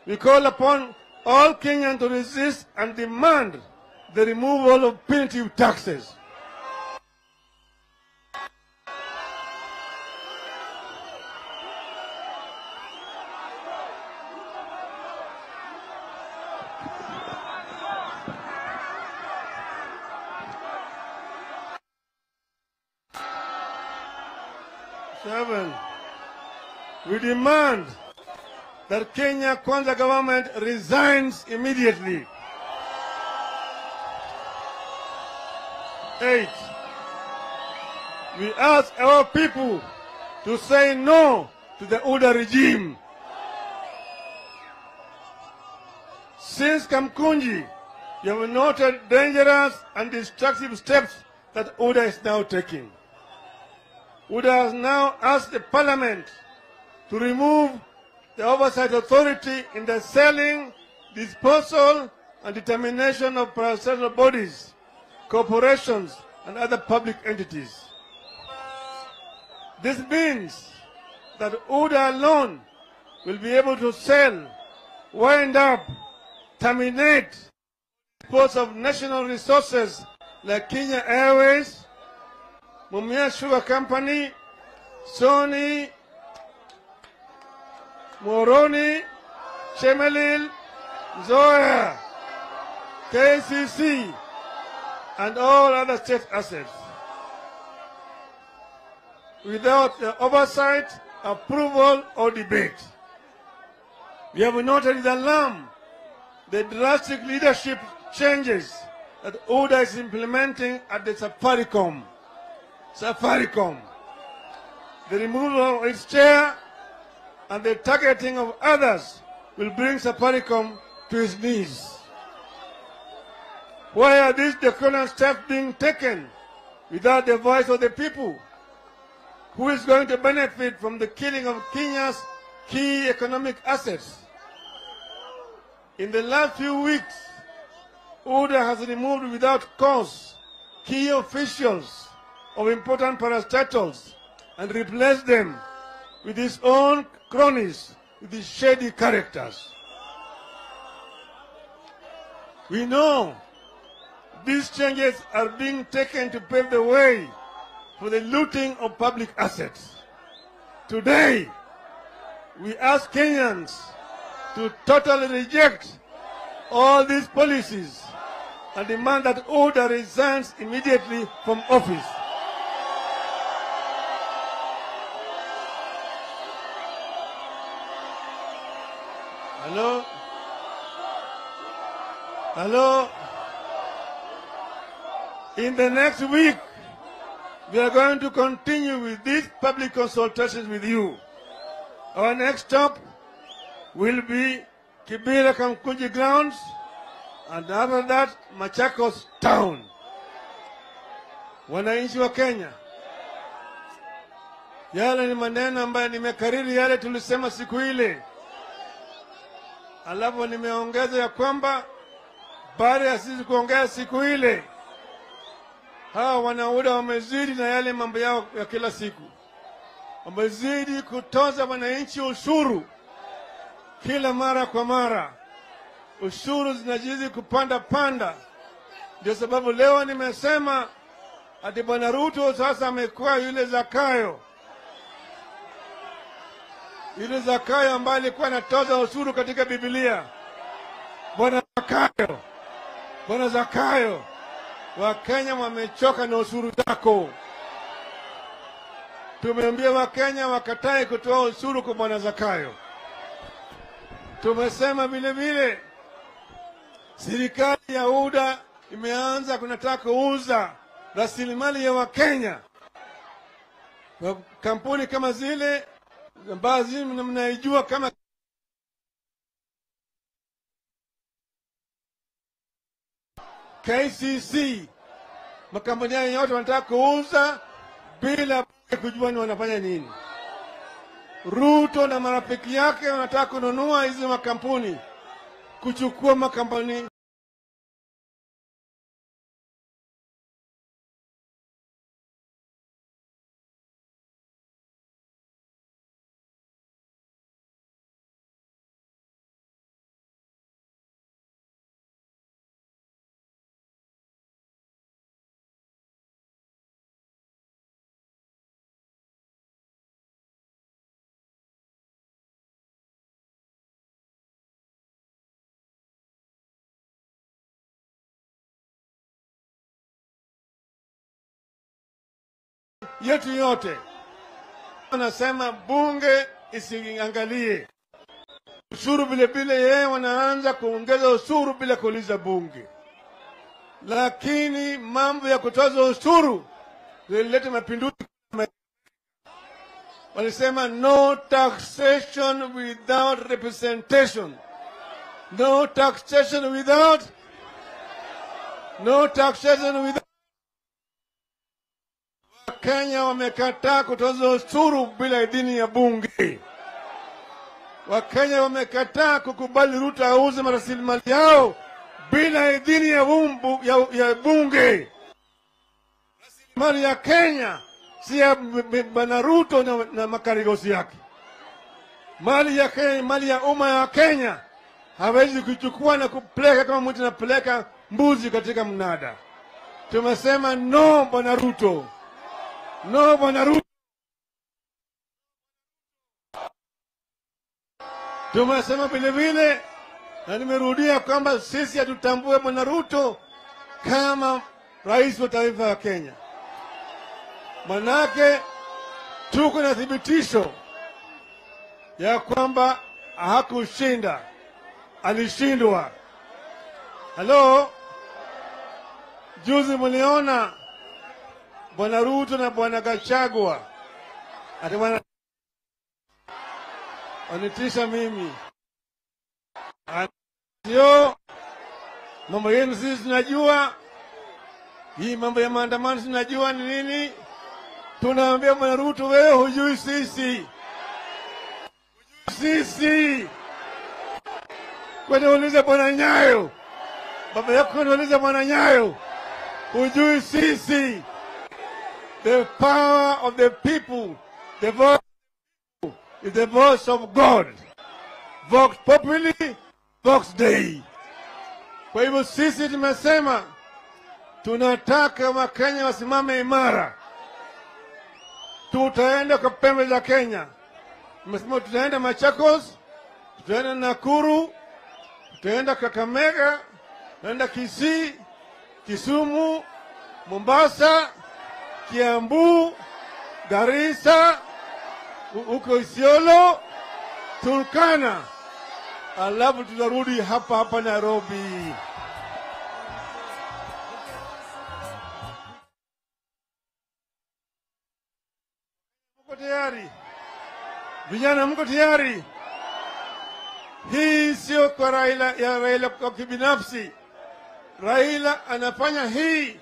We call upon all Kenyans to resist and demand the removal of punitive taxes. Seven, we demand that Kenya Kwanza government resigns immediately. 8, we ask our people to say no to the UDA regime. Since Kamkunji, you have noted dangerous and destructive steps that UDA is now taking. UDA has now asked the parliament to remove the oversight authority in the selling, disposal, and determination of parastatal bodies, corporations, and other public entities. This means that UDA alone will be able to sell, wind up, terminate, dispose of national resources like Kenya Airways, Mumia Sugar Company, Sony, Moroni, Chemelil, Zoya, KCC, and all other state assets, without the oversight, approval, or debate. We have noted with alarm the drastic leadership changes that UDA is implementing at the Safaricom. The removal of its chair and the targeting of others will bring Safaricom to its knees. Why are these draconian steps being taken without the voice of the people? Who is going to benefit from the killing of Kenya's key economic assets? In the last few weeks, UDA has removed without cause key officials of important parastatals and replaced them with his own cronies, with his shady characters. We know these changes are being taken to pave the way for the looting of public assets. Today, we ask Kenyans to totally reject all these policies and demand that UDA resigns immediately from office. Hello? Hello? In the next week, we are going to continue with these public consultations with you. Our next stop will be Kibera Kamkunji grounds, and after that, Machakos town. Wananchi wa Kenya, yale ni maneno ambayo nimekariri yale tulisema siku ile. Alafu nimeongeza ya kwamba baada ya sisi kuongea siku ile, hawa wanauda wamezidi na yale mambo yao ya kila siku. Wamezidi kutoza wananchi ushuru kila mara kwa mara. Ushuru zinazidi kupanda. Ndio sababu leo nimesema ati Bwana Ruto sasa amekuwa yule Zakayo. Yule Zakayo ambaye alikuwa anatoza ushuru katika Biblia. Bwana Zakayo, Wakenya wamechoka na ushuru zako. Tumeambia Wakenya wakatae kutoa ushuru kwa Bwana Zakayo. Tumesema vile vile serikali ya UDA imeanza kunataka kuuza rasilimali ya Wakenya. Kampuni kama zile ambazo mnaijua kama KCC, makampuni yote wanataka kuuza bila kujua ni wanafanya nini. Ruto na marafiki yake wanataka kununua hizi makampuni, kuchukua makampuni yetu yote. Wanasema bunge isiangalie ushuru, vile vile yeye wanaanza kuongeza ushuru bila kuuliza bunge. Lakini mambo ya kutoza ushuru zilileta mapinduzi. Walisema no taxation without representation. No taxation without Wakenya wamekataa kutoza ushuru bila idhini ya bunge. Wakenya wamekataa kukubali Ruto auze rasilimali yao bila idhini ya bunge. Rasilimali ya Kenya si ya bwana Ruto na makarigosi yake. Mali ya Kenya, mali ya umma ya Kenya hawezi kuchukua na kupeleka kama mtu anapeleka mbuzi katika mnada. Tumesema no bwana Ruto. No bwana Ruto. Tumesema vile vile, na nimerudia kwamba sisi hatutambue bwana Ruto kama rais wa taifa ya Kenya. Manake tuko na thibitisho ya kwamba hakushinda, alishindwa. Halo, juzi mliona bwana Ruto na bwana Gachagua ati bwana wanitisha mimi. Sio mambo yenu sisi tunajua. Hii mambo ya maandamano tunajua ni nini. Tunaambia bwana Ruto, wewe hujui sisi. Kwani uliza bwana Nyayo. Baba yako uliza bwana Nyayo. Hujui sisi. The power of the people, the voice is the voice of God. Vox populi, vox Dei. Kwa hivyo sisi tumesema tunataka Wakenya wasimame imara. Tutaenda kwa pembe za Kenya. Tumesema tutaenda Machakos, tutaenda Nakuru, tutaenda Kakamega, tutaenda Kisii, Kisumu, Mombasa, Kiambu, Garissa, huko Isiolo, Turkana. Alafu tutarudi hapa Nairobi. Mko tayari? Vijana mko tayari? Hii sio kwa Raila kwa kibinafsi. Raila anafanya hii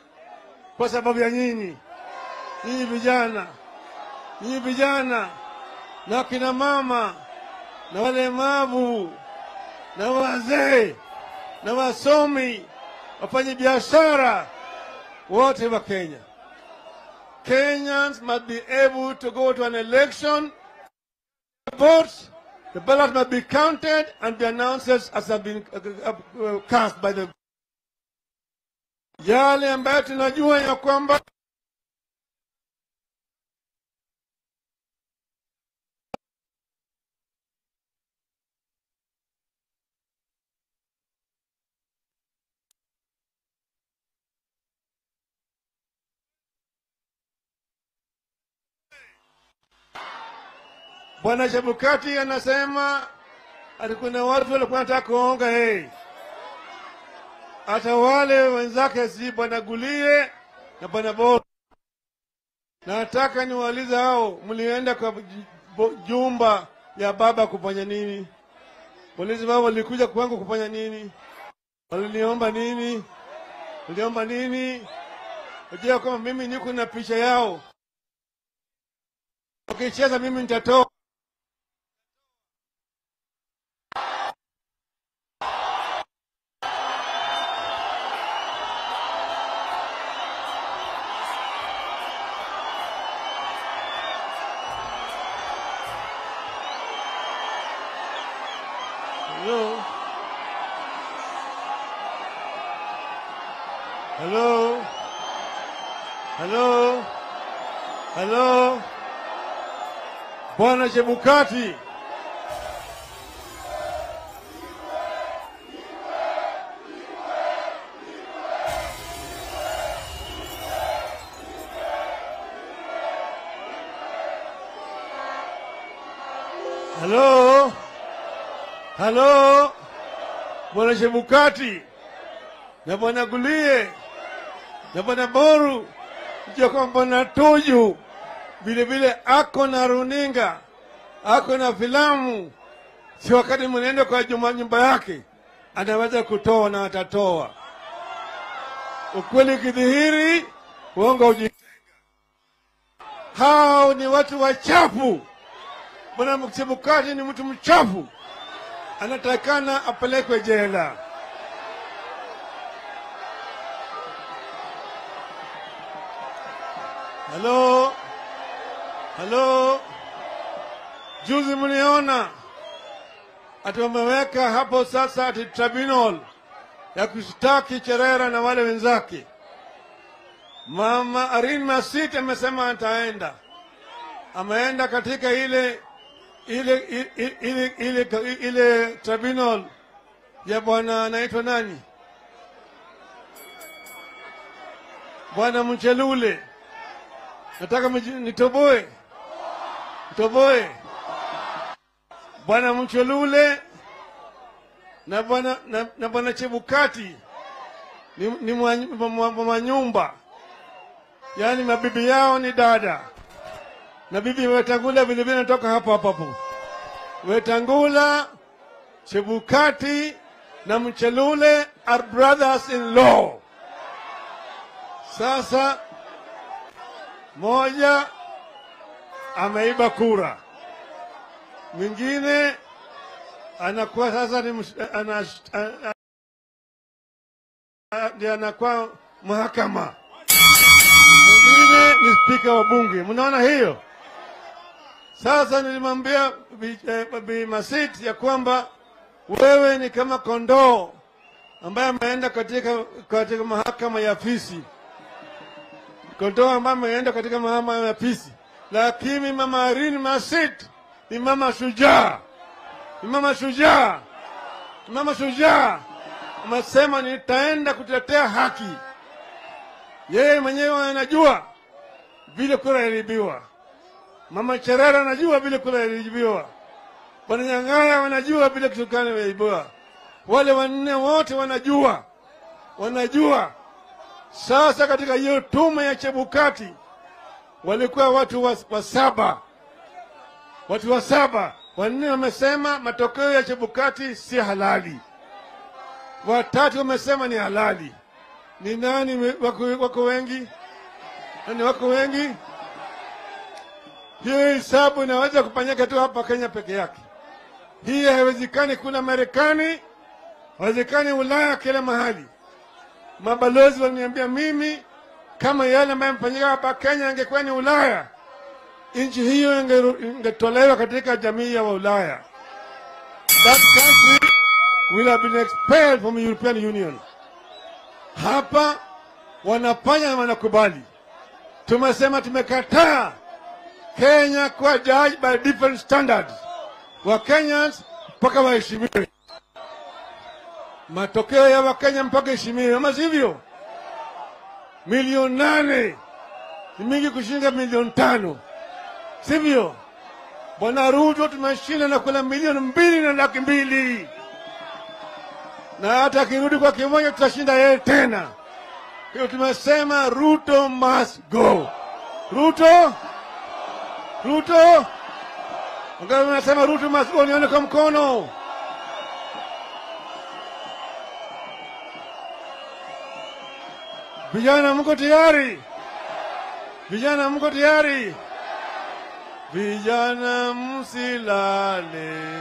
kwa sababu ya nyinyi. Nyinyi vijana na kina mama na walemavu na wazee na wasomi, wafanya biashara wote wa Kenya. Kenyans must be able to go to an election, vote, the ballot must be counted and be announced as have been cast by the yale ambayo tunajua ya kwamba Bwana Chebukati anasema alikuna watu walikuwa wanataka kuonga hata wale wenzake, si bwana Gulie na bwana Bora. Nataka niwaulize hao, mlienda kwa jumba ya baba kufanya nini? Walizi baba walikuja kwangu kufanya nini? Waliniomba nini? Waliomba nini? Wajua kama mimi niko na picha yao. Ukicheza mimi nitatoa. Hello? Hello? Hello? Hello? Bwana Chebukati. Halo, Bwana Chebukati na Bwana Gulie na Bwana Boru, kwa Bwana Tuju, vile ako na runinga, ako na filamu. Si wakati mnaenda kwa nyumba yake anaweza kutoa na atatoa. Ukweli kidhihiri, uongo ujitenga. Hao ni watu wachafu. Bwana Chebukati ni mtu mchafu, anatakana apelekwe jela. Halo, juzi mliona ati wameweka hapo sasa ati tribunal ya kushtaki Cherera na wale wenzake. Mama Arin Masit amesema ataenda. Ameenda katika ile tribunal ya bwana anaitwa nani? Bwana Mchelule. Nataka nitoboe. Bwana Mchelule na bwana Chebukati ni manyumba. Yaani mabibi yao ni dada. Na bibi Wetangula vile vile natoka hapo. Wetangula, Chebukati na Mchelule are brothers in law. Sasa moja ameiba kura, mwingine anakuwa sasa anakuwa mahakama, mwingine ni spika wa bunge. Mnaona hiyo? Sasa nilimwambia Bi Masit ya kwamba wewe ni kama kondoo ambaye ameenda katika mahakama ya fisi. Kondoo ambaye ameenda katika mahakama ya fisi. Lakini Mama Arin Masit ni mama shujaa. Mama shujaa. Amesema nitaenda kutetea haki. Yeye mwenyewe anajua vile kura iliibiwa. Mama Cherera anajua vile kura iliibiwa. Bwana Nyang'aya wanajua vile kutukana iliibiwa. Wale wanne wote wanajua. Sasa katika hiyo tume ya Chebukati walikuwa watu wa saba. Wanne wamesema matokeo ya Chebukati si halali. Watatu wamesema ni halali. Ni nani wako wengi? Nani wako wengi? Hiyo hesabu inaweza kufanyika tu hapa Kenya peke yake. Hii haiwezekani kule Marekani, haiwezekani Ulaya, kila mahali. Mabalozi waniambia mimi kama yale ambayo yamefanyika hapa Kenya angekuwa ni Ulaya, nchi hiyo ingetolewa katika jamii ya Ulaya. That country will have been expelled from the European Union. Hapa wanafanya na wanakubali. Tumesema tumekataa Kenya kuwa judged by different standards. Wa Kenyans mpaka waheshimiwe. Matokeo ya Wakenya mpaka heshimiwe. Ama sivyo? 8,000,000 ni mingi kushinda 5,000,000. Sivyo? Bwana Ruto tumeshinda na kula 2,200,000. Na hata akirudi kwa kimoja tutashinda yeye tena. Kwa tumesema Ruto must go. Ruto? Wangapi wanasema Ruto must go? Nione kwa mkono. Vijana mko tayari? Vijana msilale.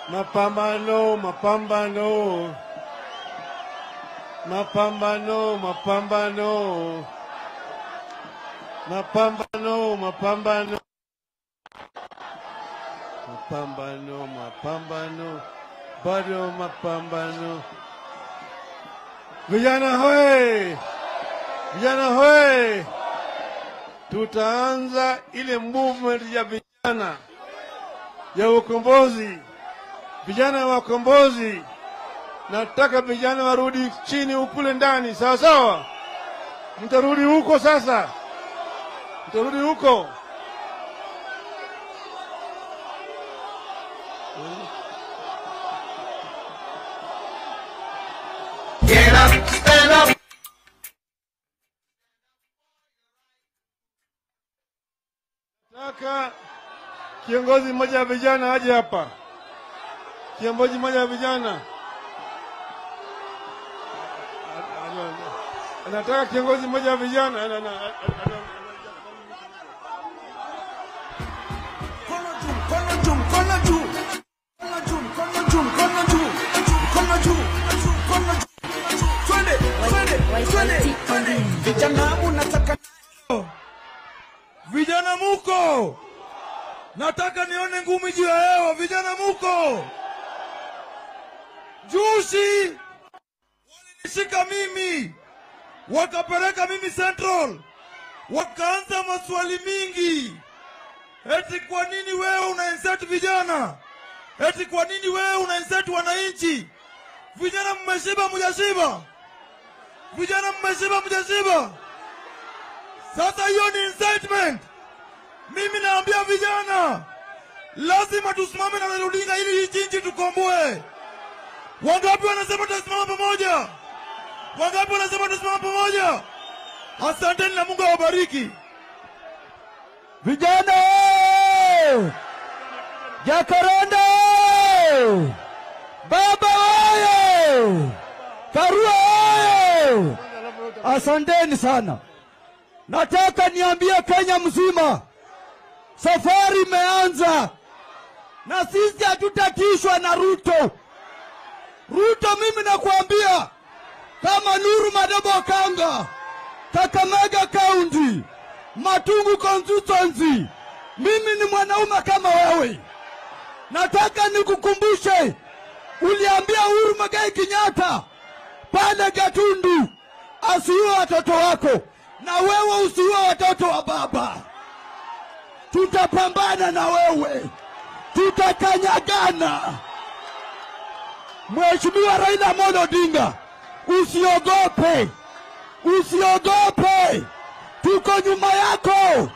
Mapambano. Bado mapambano. Vijana hoye! Tutaanza ile movement ya vijana ya ukombozi. Vijana wa ukombozi Nataka vijana warudi chini ukule ndani, sawa sawa? Mtarudi huko sasa, mtarudi huko. Get up, stand up. Nataka kiongozi mmoja wa vijana aje hapa. Kiongozi mmoja wa vijana. Nataka kiongozi mmoja wa vijana. Vijana muko, nataka nione ngumi juu ya hewa. Vijana muko, juzi walinishika mimi, wakapeleka mimi Central, wakaanza maswali mingi. Eti kwa nini wewe una insert vijana? Eti kwa nini wewe una insert wananchi? Vijana mmeshiba mjashiba? Vijana mmeshiba mjashiba? Sasa hiyo ni incitement. Mimi naambia vijana, lazima tusimame na Raila Odinga ili hii nchi tukomboe. Wangapi wanasema tusimame pamoja? Wangapi wanasema tusimame pamoja? Asanteni na Mungu awabariki. Vijana! Jacaranda! Baba oye! Karua oye! Asanteni sana. Nataka niambie Kenya mzima, safari imeanza na sisi hatutatishwa na Ruto. Ruto, mimi nakwambia, kama Nuru Madebo Kanga, Kakamega County, Matungu constituency, mimi ni mwanaume kama wewe. Nataka nikukumbushe, uliambia Uhuru Muigai Kenyatta pale Gatundu asiue watoto wako, na wewe usiue watoto wa baba. Tutapambana na wewe, tutakanyagana. Mheshimiwa Raila Amolo Odinga, usiogope, usiogope, tuko nyuma yako.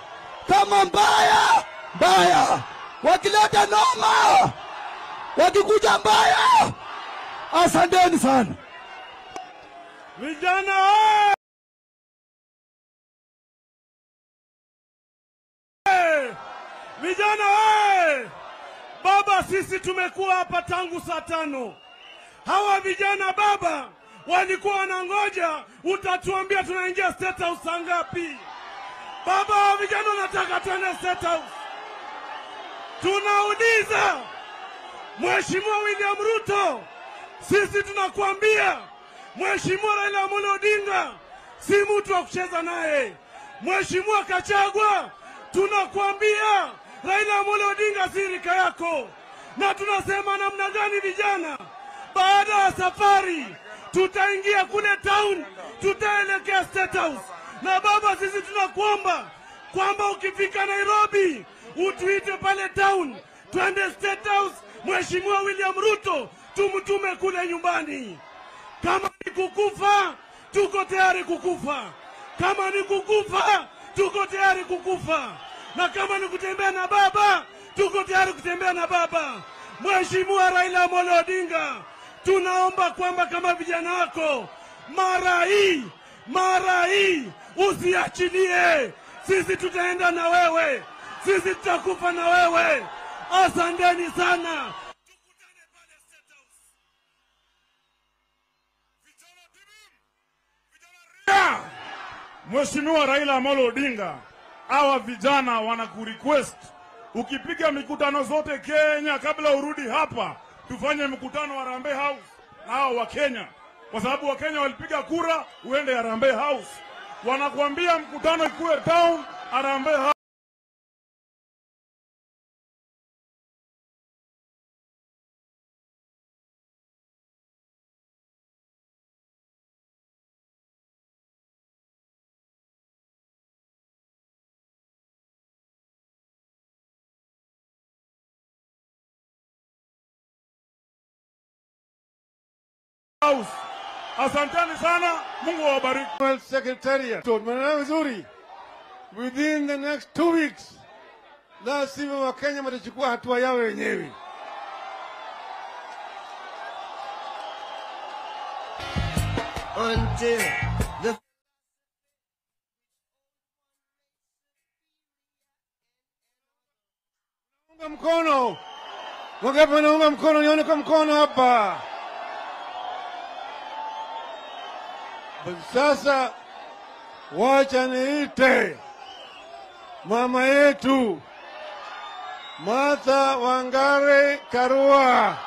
Kama mbaya mbaya, wakileta noma, wakikuja mbaya. Asanteni sana Vijana! Vijana oye! Baba, sisi tumekuwa hapa tangu saa 5. Hawa vijana baba walikuwa wanangoja utatuambia tunaingia State House saa ngapi. Baba, hawa vijana wanataka tuende State House. Tunauliza Mheshimiwa William Ruto, sisi tunakuambia Mheshimiwa Raila Amolo Odinga si mtu wa kucheza naye. Mheshimiwa Kachagwa, tunakuambia Raila Amolo Odinga si rika yako. Na tunasema namna gani vijana, baada ya safari tutaingia kule town, tutaelekea State House. Na baba, sisi tunakuomba kwamba ukifika Nairobi utuite pale town, twende State House. Mheshimiwa William Ruto tumtume kule nyumbani. Kama ni kukufa, tuko tayari kukufa. Kama ni kukufa, tuko tayari kukufa. Na kama ni kutembea na baba, tuko tayari kutembea na baba. Mheshimiwa Raila Amolo Odinga, tunaomba kwamba kama vijana wako, mara hii usiachilie. Sisi tutaenda na wewe, sisi tutakufa na wewe. Asanteni sana. Tukutane pale State House. Vijana, Mheshimiwa Raila Amolo Odinga, hawa vijana wanakurequest ukipiga mikutano zote Kenya, kabla urudi hapa tufanye mkutano wa Harambee House na hao wa Kenya, kwa sababu wa Kenya walipiga kura uende Harambee House. Wanakuambia mkutano ikuwe town, Harambee House. House. Asanteni sana, Mungu awabariki. Well, Secretariat. Maneno vizuri. Within the next 2 weeks, lazima Wakenya watachukua hatua yao wenyewe. Until the Unga mkono. Wangapi wanaunga mkono? Nione kwa mkono hapa. Sasa wacha niite mama yetu Martha Wangare Karua.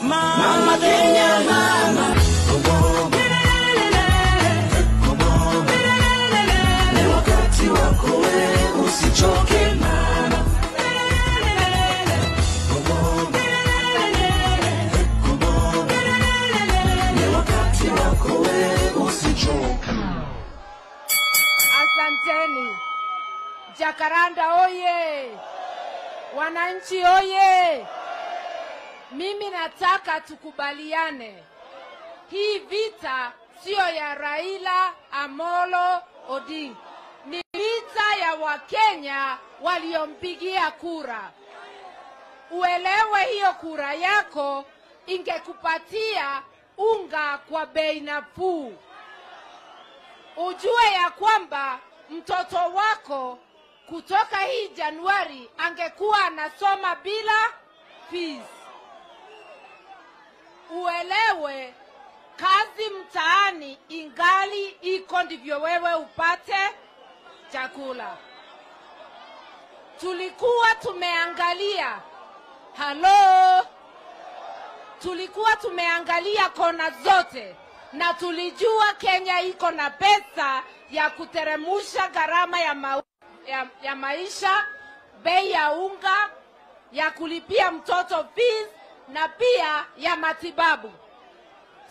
Mama Kenya, mama. Ni wakati wako wewe, usichoke mama. Ni wakati wako wewe, usichoke. Asanteni. Jacaranda oye! Wananchi oye! Mimi nataka tukubaliane. Hii vita sio ya Raila Amolo Odinga. Ni vita ya Wakenya waliompigia kura. Uelewe hiyo kura yako ingekupatia unga kwa bei nafuu. Ujue ya kwamba mtoto wako kutoka hii Januari angekuwa anasoma bila fees. Uelewe kazi mtaani ingali iko, ndivyo wewe upate chakula. Tulikuwa tumeangalia kona zote na tulijua Kenya iko na pesa ya kuteremusha gharama ya maisha, bei ya unga, ya kulipia mtoto fees na pia ya matibabu.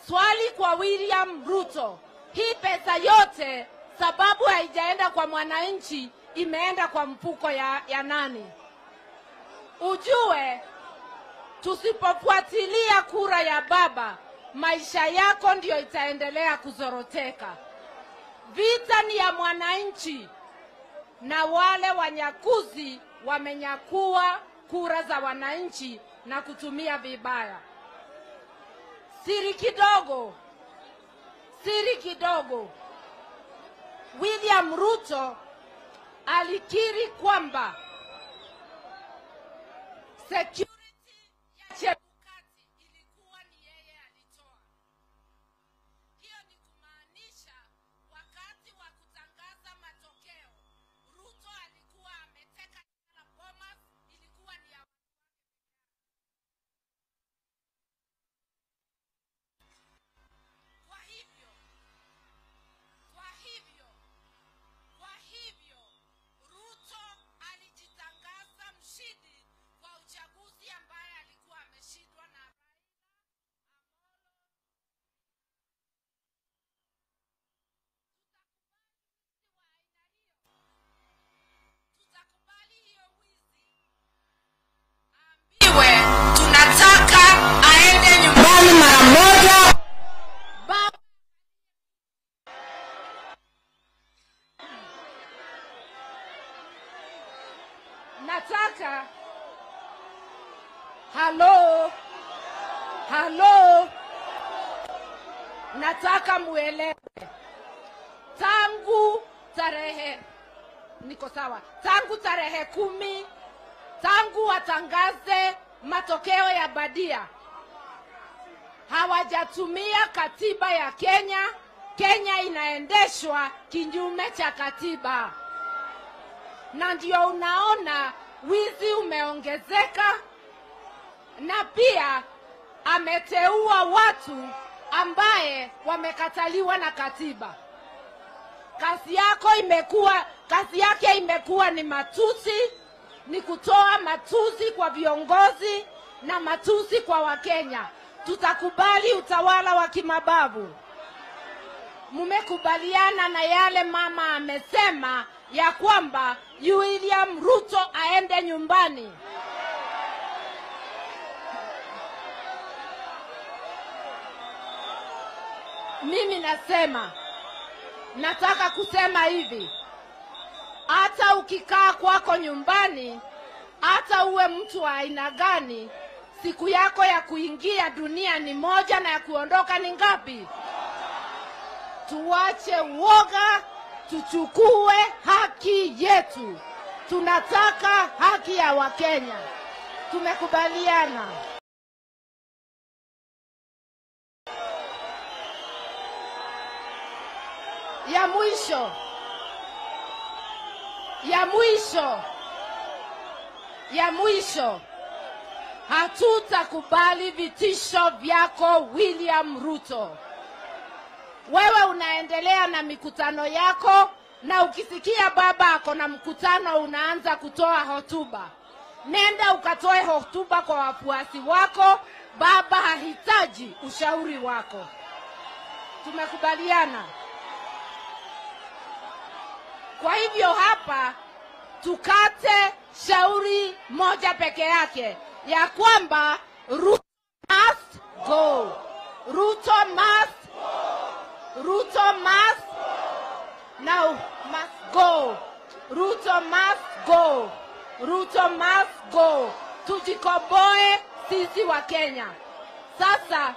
Swali kwa William Ruto, hii pesa yote sababu haijaenda kwa mwananchi, imeenda kwa mfuko ya nani? Ujue tusipofuatilia kura ya baba, maisha yako ndio itaendelea kuzoroteka. Vita ni ya mwananchi, na wale wanyakuzi wamenyakua kura za wananchi na kutumia vibaya. Siri kidogo. William Ruto alikiri kwamba security ya Chebukati ilikuwa ni yeye alitoa. Hiyo ni kumaanisha wakati wa kutangaza matokeo, Ruto alikuwa ameteka na Bomas, ilikuwa ni ya Kwa hivyo Ruto alijitangaza mshindi kwa uchaguzi ambaye alikuwa ameshindwa na tutakubali hiyo wizi. Ambiwe tunataka aende nyumbani mara moja. Nataka halo, nataka muelewe, tangu tarehe 10, tangu watangaze matokeo ya badia, hawajatumia katiba ya Kenya. Kenya inaendeshwa kinyume cha katiba, na ndio unaona wizi umeongezeka, na pia ameteua watu ambaye wamekataliwa na katiba. Kazi yake imekuwa ni matusi, ni kutoa matusi kwa viongozi na matusi kwa Wakenya. Tutakubali utawala wa kimabavu? Mumekubaliana na yale mama amesema ya kwamba William Ruto aende nyumbani? mimi nataka kusema hivi, hata ukikaa kwako nyumbani, hata uwe mtu wa aina gani, siku yako ya kuingia dunia ni moja na ya kuondoka ni ngapi? Tuache uoga, tuchukue haki yetu. Tunataka haki ya Wakenya. Tumekubaliana. Ya mwisho, hatutakubali vitisho vyako William Ruto. Wewe unaendelea na mikutano yako, na ukisikia baba ako na mkutano unaanza kutoa hotuba. Nenda ukatoe hotuba kwa wafuasi wako. Baba hahitaji ushauri wako. Tumekubaliana. Kwa hivyo hapa tukate shauri moja peke yake, ya kwamba Ruto must go. Ruto must go. Ruto must go. Tujikomboe sisi wa Kenya. Sasa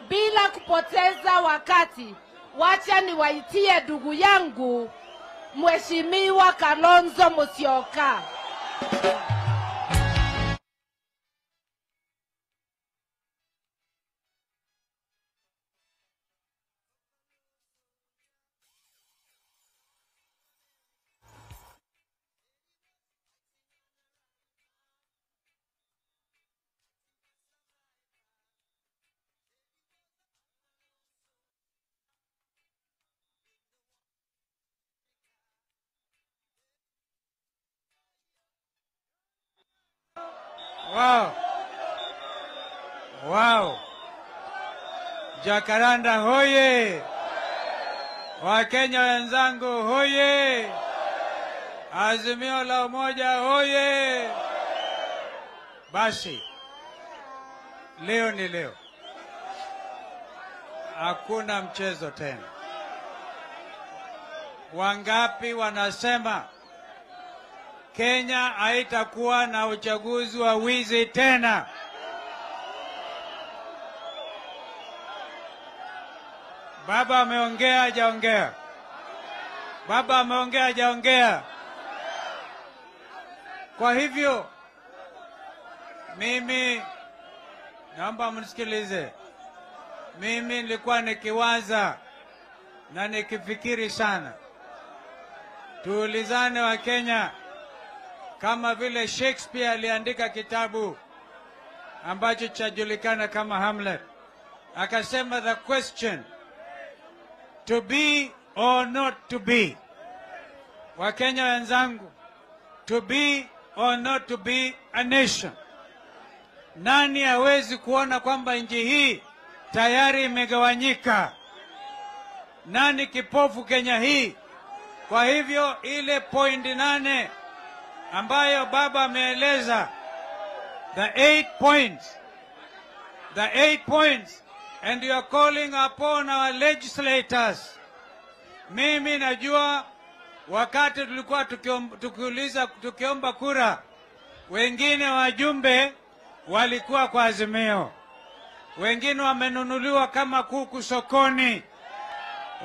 bila kupoteza wakati, wacha niwaitie ndugu yangu Mheshimiwa Kalonzo Musyoka. Wow. Jacaranda hoye. Wakenya wenzangu hoye. Azimio la Umoja hoye. Basi leo ni leo. Hakuna mchezo tena. Wangapi wanasema Kenya haitakuwa na uchaguzi wa wizi tena? Baba ameongea hajaongea? Baba ameongea hajaongea? Kwa hivyo mimi naomba mnisikilize. Mimi nilikuwa nikiwaza na nikifikiri sana. Tuulizane wa Kenya, kama vile Shakespeare aliandika kitabu ambacho chajulikana kama Hamlet. Akasema the question, to be or not to be. Wakenya wenzangu, to be or not to be a nation. Nani hawezi kuona kwamba nchi hii tayari imegawanyika? Nani kipofu Kenya hii? Kwa hivyo ile point 8 ambayo baba ameeleza, the 8 points, and you are calling upon our legislators. Mimi najua wakati tulikuwa tukiomba kura, wengine wajumbe walikuwa kwa Azimio, wengine wamenunuliwa kama kuku sokoni.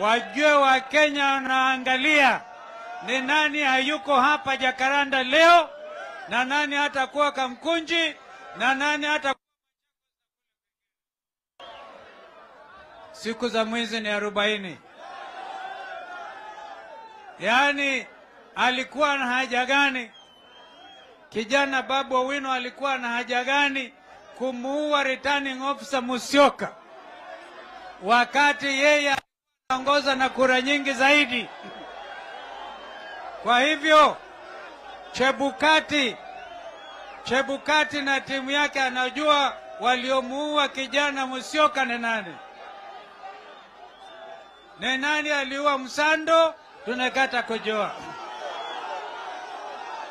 Wajue wa Kenya wanaangalia ni nani hayuko hapa Jacaranda leo, na nani hatakuwa Kamkunji, na nani hata siku za mwezi ni 40. Yaani alikuwa na haja gani kijana Babu Owino, alikuwa na haja gani kumuua returning officer Musyoka wakati yeye anaongoza na kura nyingi zaidi? Kwa hivyo Chebukati na timu yake anajua waliomuua kijana Musyoka ni nani. Ni nani aliua Msando? Tunataka kujua.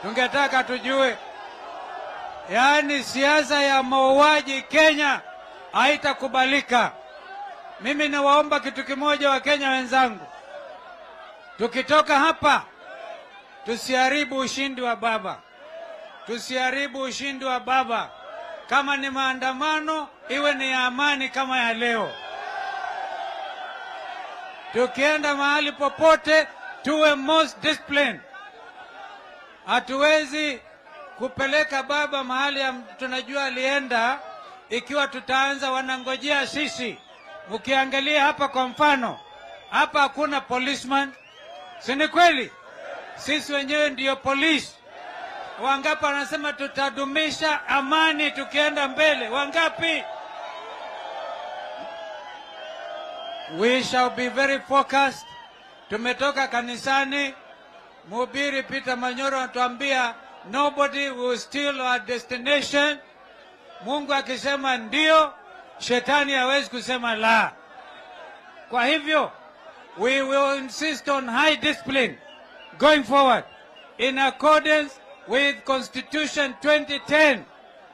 Tungetaka tujue. Yaani siasa ya mauaji Kenya haitakubalika. Mimi nawaomba kitu kimoja, wa Kenya wenzangu, tukitoka hapa tusiharibu ushindi wa baba, tusiharibu ushindi wa baba. Kama ni maandamano, iwe ni ya amani kama ya leo. Tukienda mahali popote, tuwe most disciplined. Hatuwezi kupeleka baba mahali tunajua alienda, ikiwa tutaanza wanangojea sisi. Ukiangalia hapa kwa mfano, hapa hakuna policeman, si ni kweli? Sisi wenyewe ndiyo polisi. Wangapi wanasema tutadumisha amani tukienda mbele? Wangapi? We shall be very focused. Tumetoka kanisani, mhubiri Peter Manyoro anatuambia nobody will steal our destination. Mungu akisema ndio, shetani hawezi kusema la. Kwa hivyo, we will insist on high discipline going forward in accordance with Constitution 2010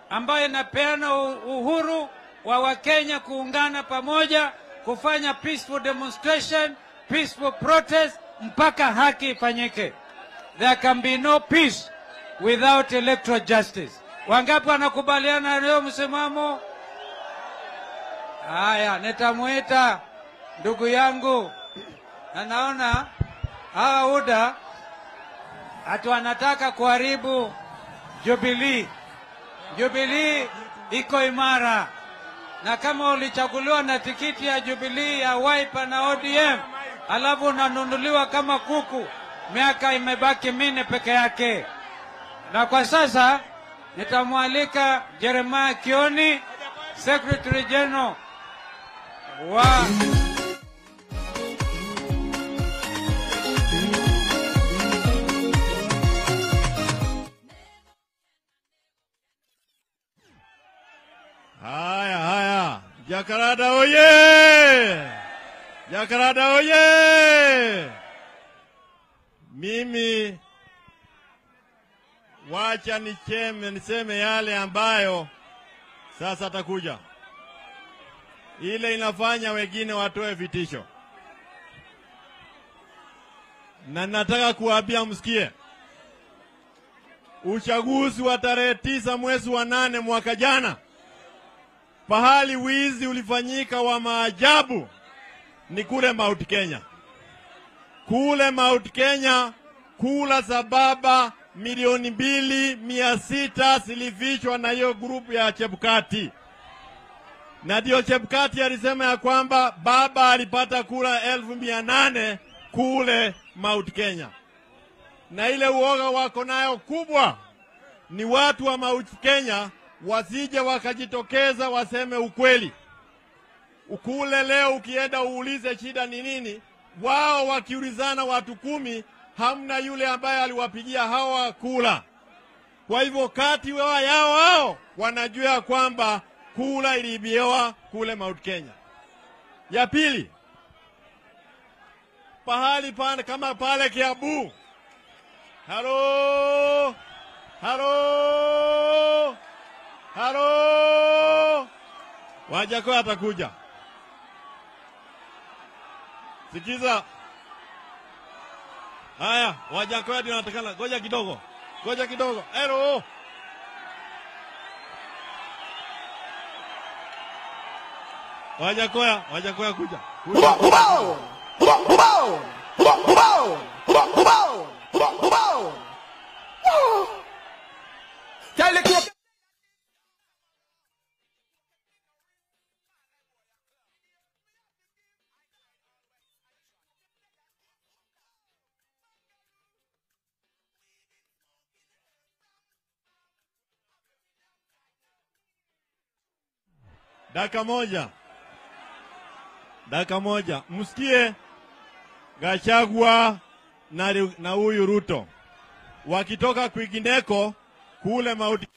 ambayo inapeana uhuru wa Wakenya kuungana pamoja, kufanya peaceful demonstration, peaceful protest mpaka haki ifanyike. There can be no peace without electoral justice. Wangapi wanakubaliana leo msimamo? Haya, nitamuita ndugu yangu, na naona hawa UDA atu wanataka kuharibu Jubilee. Jubilee iko imara, na kama ulichaguliwa na tikiti ya Jubilee ya Wiper na ODM, alafu unanunuliwa kama kuku, miaka imebaki 4 peke yake. Na kwa sasa nitamwalika Jeremiah Kioni, Secretary General wa Haya, Jacaranda oye! Jacaranda oye! Mimi wacha niseme yale ambayo sasa atakuja. Ile inafanya wengine watoe vitisho. Na nataka kuambia msikie. Uchaguzi wa tarehe 9 mwezi wa 8 mwaka jana, pahali wizi ulifanyika wa maajabu ni kule Mount Kenya. Kule Mount Kenya, kula za baba milioni 2,600 zilifichwa na hiyo grupu ya Chebukati. Na ndio Chebukati alisema ya kwamba baba alipata kula 1,800 kule Mount Kenya. Na ile uoga wako nayo kubwa ni watu wa Mount Kenya wasije wakajitokeza waseme ukweli. Ukule leo ukienda uulize shida ni nini, wao wakiulizana watu 10, hamna yule ambaye aliwapigia hawa kula. Kwa hivyo kati wao wanajua kwamba kula iliibiwa kule Mount Kenya. Ya pili, pahali pale kama pale Kiambu. Halo! Wajakoya atakuja. Sikiza. Haya, Wajakoya ndio anatakana. Ngoja kidogo. Hello. Wajakoya kuja. Dakika moja. Msikie Gachagua na huyu Ruto wakitoka kwingineko kule Mount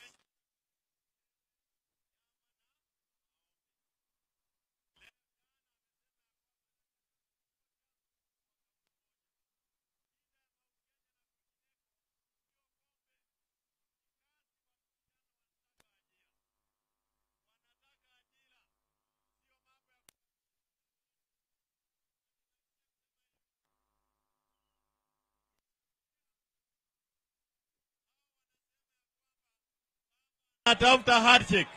anatafuta handshake.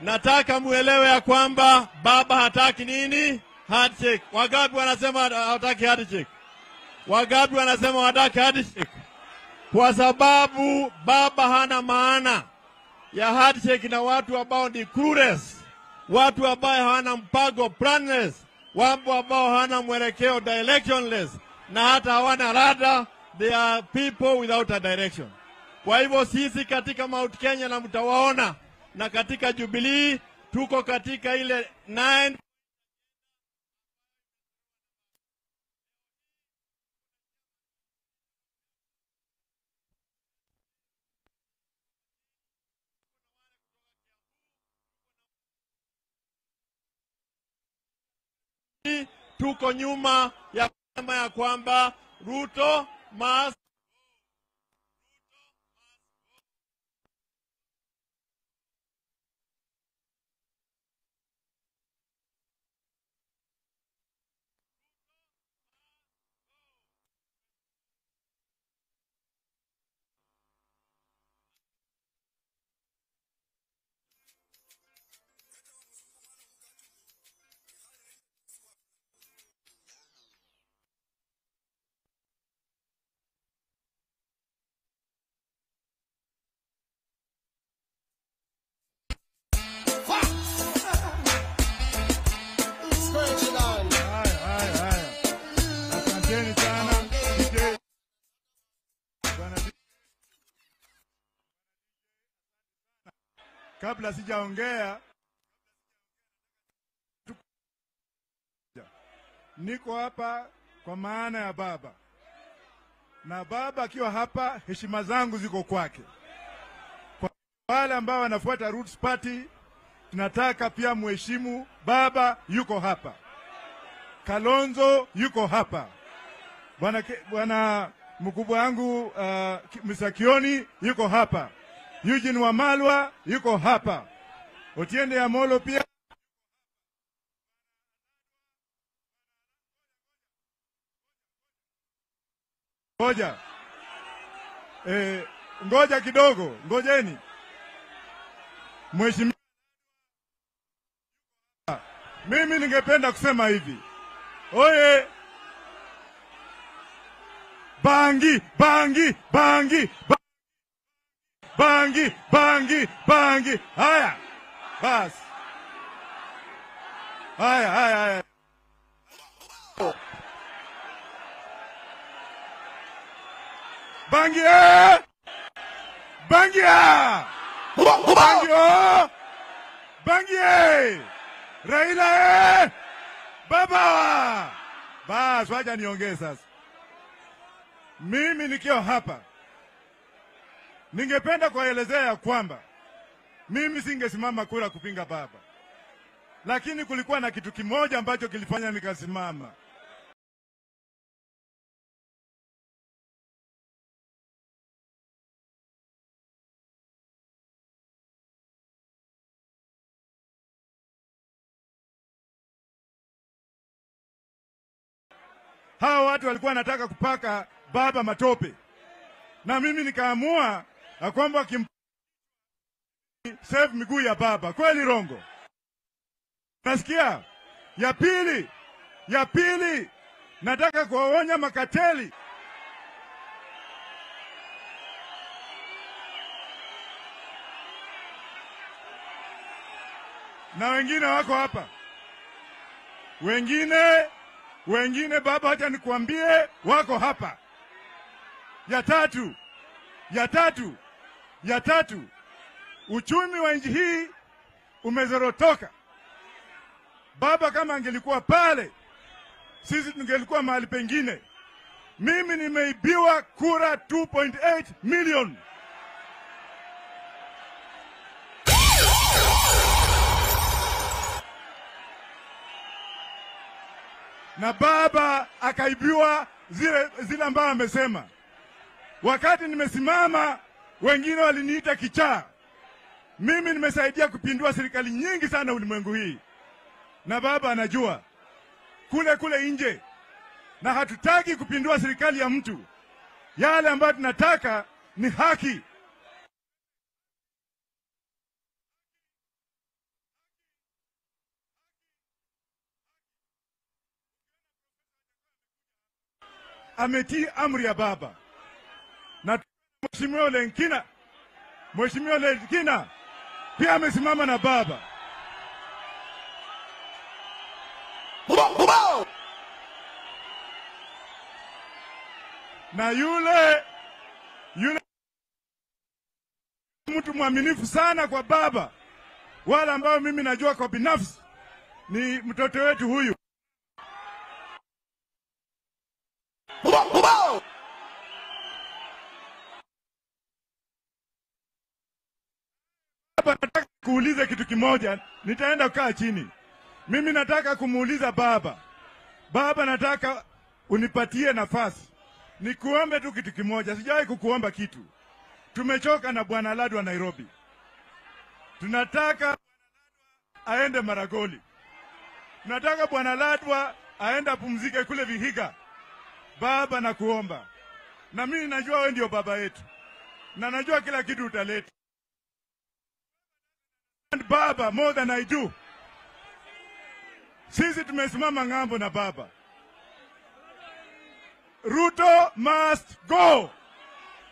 Nataka muelewe ya kwamba baba hataki nini? Handshake. Wangapi wanasema hataki handshake? Wangapi wanasema hataki handshake? Kwa sababu baba hana maana ya handshake na watu ambao ni clueless, watu ambao hawana mpango, planless, watu ambao hawana mwelekeo, directionless, na hata hawana rada. They are people without a direction. Kwa hivyo sisi katika Mount Kenya na mtawaona, na katika Jubilee tuko katika ile 9 tuko nyuma ya kusema ya kwamba Ruto must kabla sijaongea, niko hapa kwa maana ya baba, na baba akiwa hapa heshima zangu ziko kwake. Kwa wale ambao wanafuata Roots Party, tunataka pia muheshimu baba. Yuko hapa, Kalonzo yuko hapa, bwana mkubwa wangu Mr. Kioni yuko hapa, Eugene Wamalwa yuko hapa, Otiende Amolo pia. Ngoja kidogo, ngojeni. Mheshimiwa, mimi ningependa kusema hivi. Oye, bangi, bangi, bangi, bangi, bangi, bangi. Haya, basi. Haya. Bangi, bangi, bangi, Raila, baba. Basi wacha niongee sasa. Mimi nikiwa hapa, ningependa kuelezea ya kwamba mimi singesimama kura kupinga baba, lakini kulikuwa na kitu kimoja ambacho kilifanya nikasimama. Hawa watu walikuwa wanataka kupaka baba matope, na mimi nikaamua ya kwamba save miguu ya baba. Kweli rongo? Nasikia. Ya pili, nataka kuwaonya makateli. Na wengine wako hapa. Wengine baba, hata nikuambie, wako hapa. Ya tatu, uchumi wa nchi hii umezorotoka. Baba kama angelikuwa pale, sisi tungelikuwa mahali pengine. Mimi nimeibiwa kura 2.8 million. Na baba akaibiwa zile ambazo amesema. Wakati nimesimama, wengine waliniita kichaa. Mimi nimesaidia kupindua serikali nyingi sana ulimwengu hii, na baba anajua kule nje. Na hatutaki kupindua serikali ya mtu. Yale ambayo tunataka ni haki. ametii amri ya baba. Na Mheshimiwa Lenkina pia amesimama na baba. Na yule mtu mwaminifu sana kwa baba, wala ambao mimi najua kwa binafsi, ni mtoto wetu huyu. Baba, nataka kuuliza kitu kimoja, nitaenda kukaa chini. Mimi nataka kumuuliza baba. Baba, nataka unipatie nafasi. Nikuombe tu kitu kimoja, sijawahi kukuomba kitu. Tumechoka na Bwana Ladu wa Nairobi. Tunataka aende Maragoli. Tunataka Bwana Ladwa aende apumzike kule Vihiga. Baba, nakuomba. Na mimi najua wewe ndio baba yetu. Na najua kila kitu utaleta. And baba, more than I do. Sisi tumesimama ngambo na baba. Ruto must go.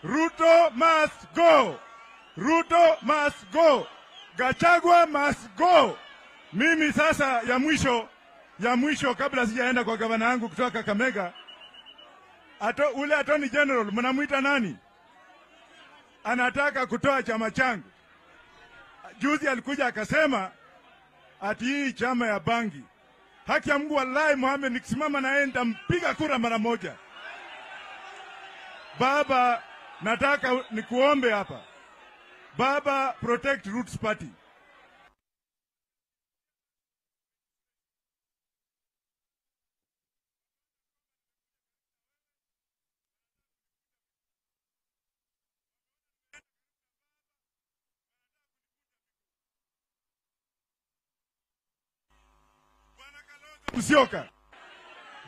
Ruto must go. Ruto must go. Gachagua must go. Mimi sasa ya mwisho kabla sijaenda kwa gavana yangu kutoka Kakamega, ule Attorney General, mnamuita nani? Anataka kutoa chama changu. Juzi alikuja akasema ati hii chama ya bangi. Haki ya Mungu, wallahi Mohamed, nikisimama na yeye nitampiga kura mara moja. Baba, nataka nikuombe hapa. Baba, protect Roots Party.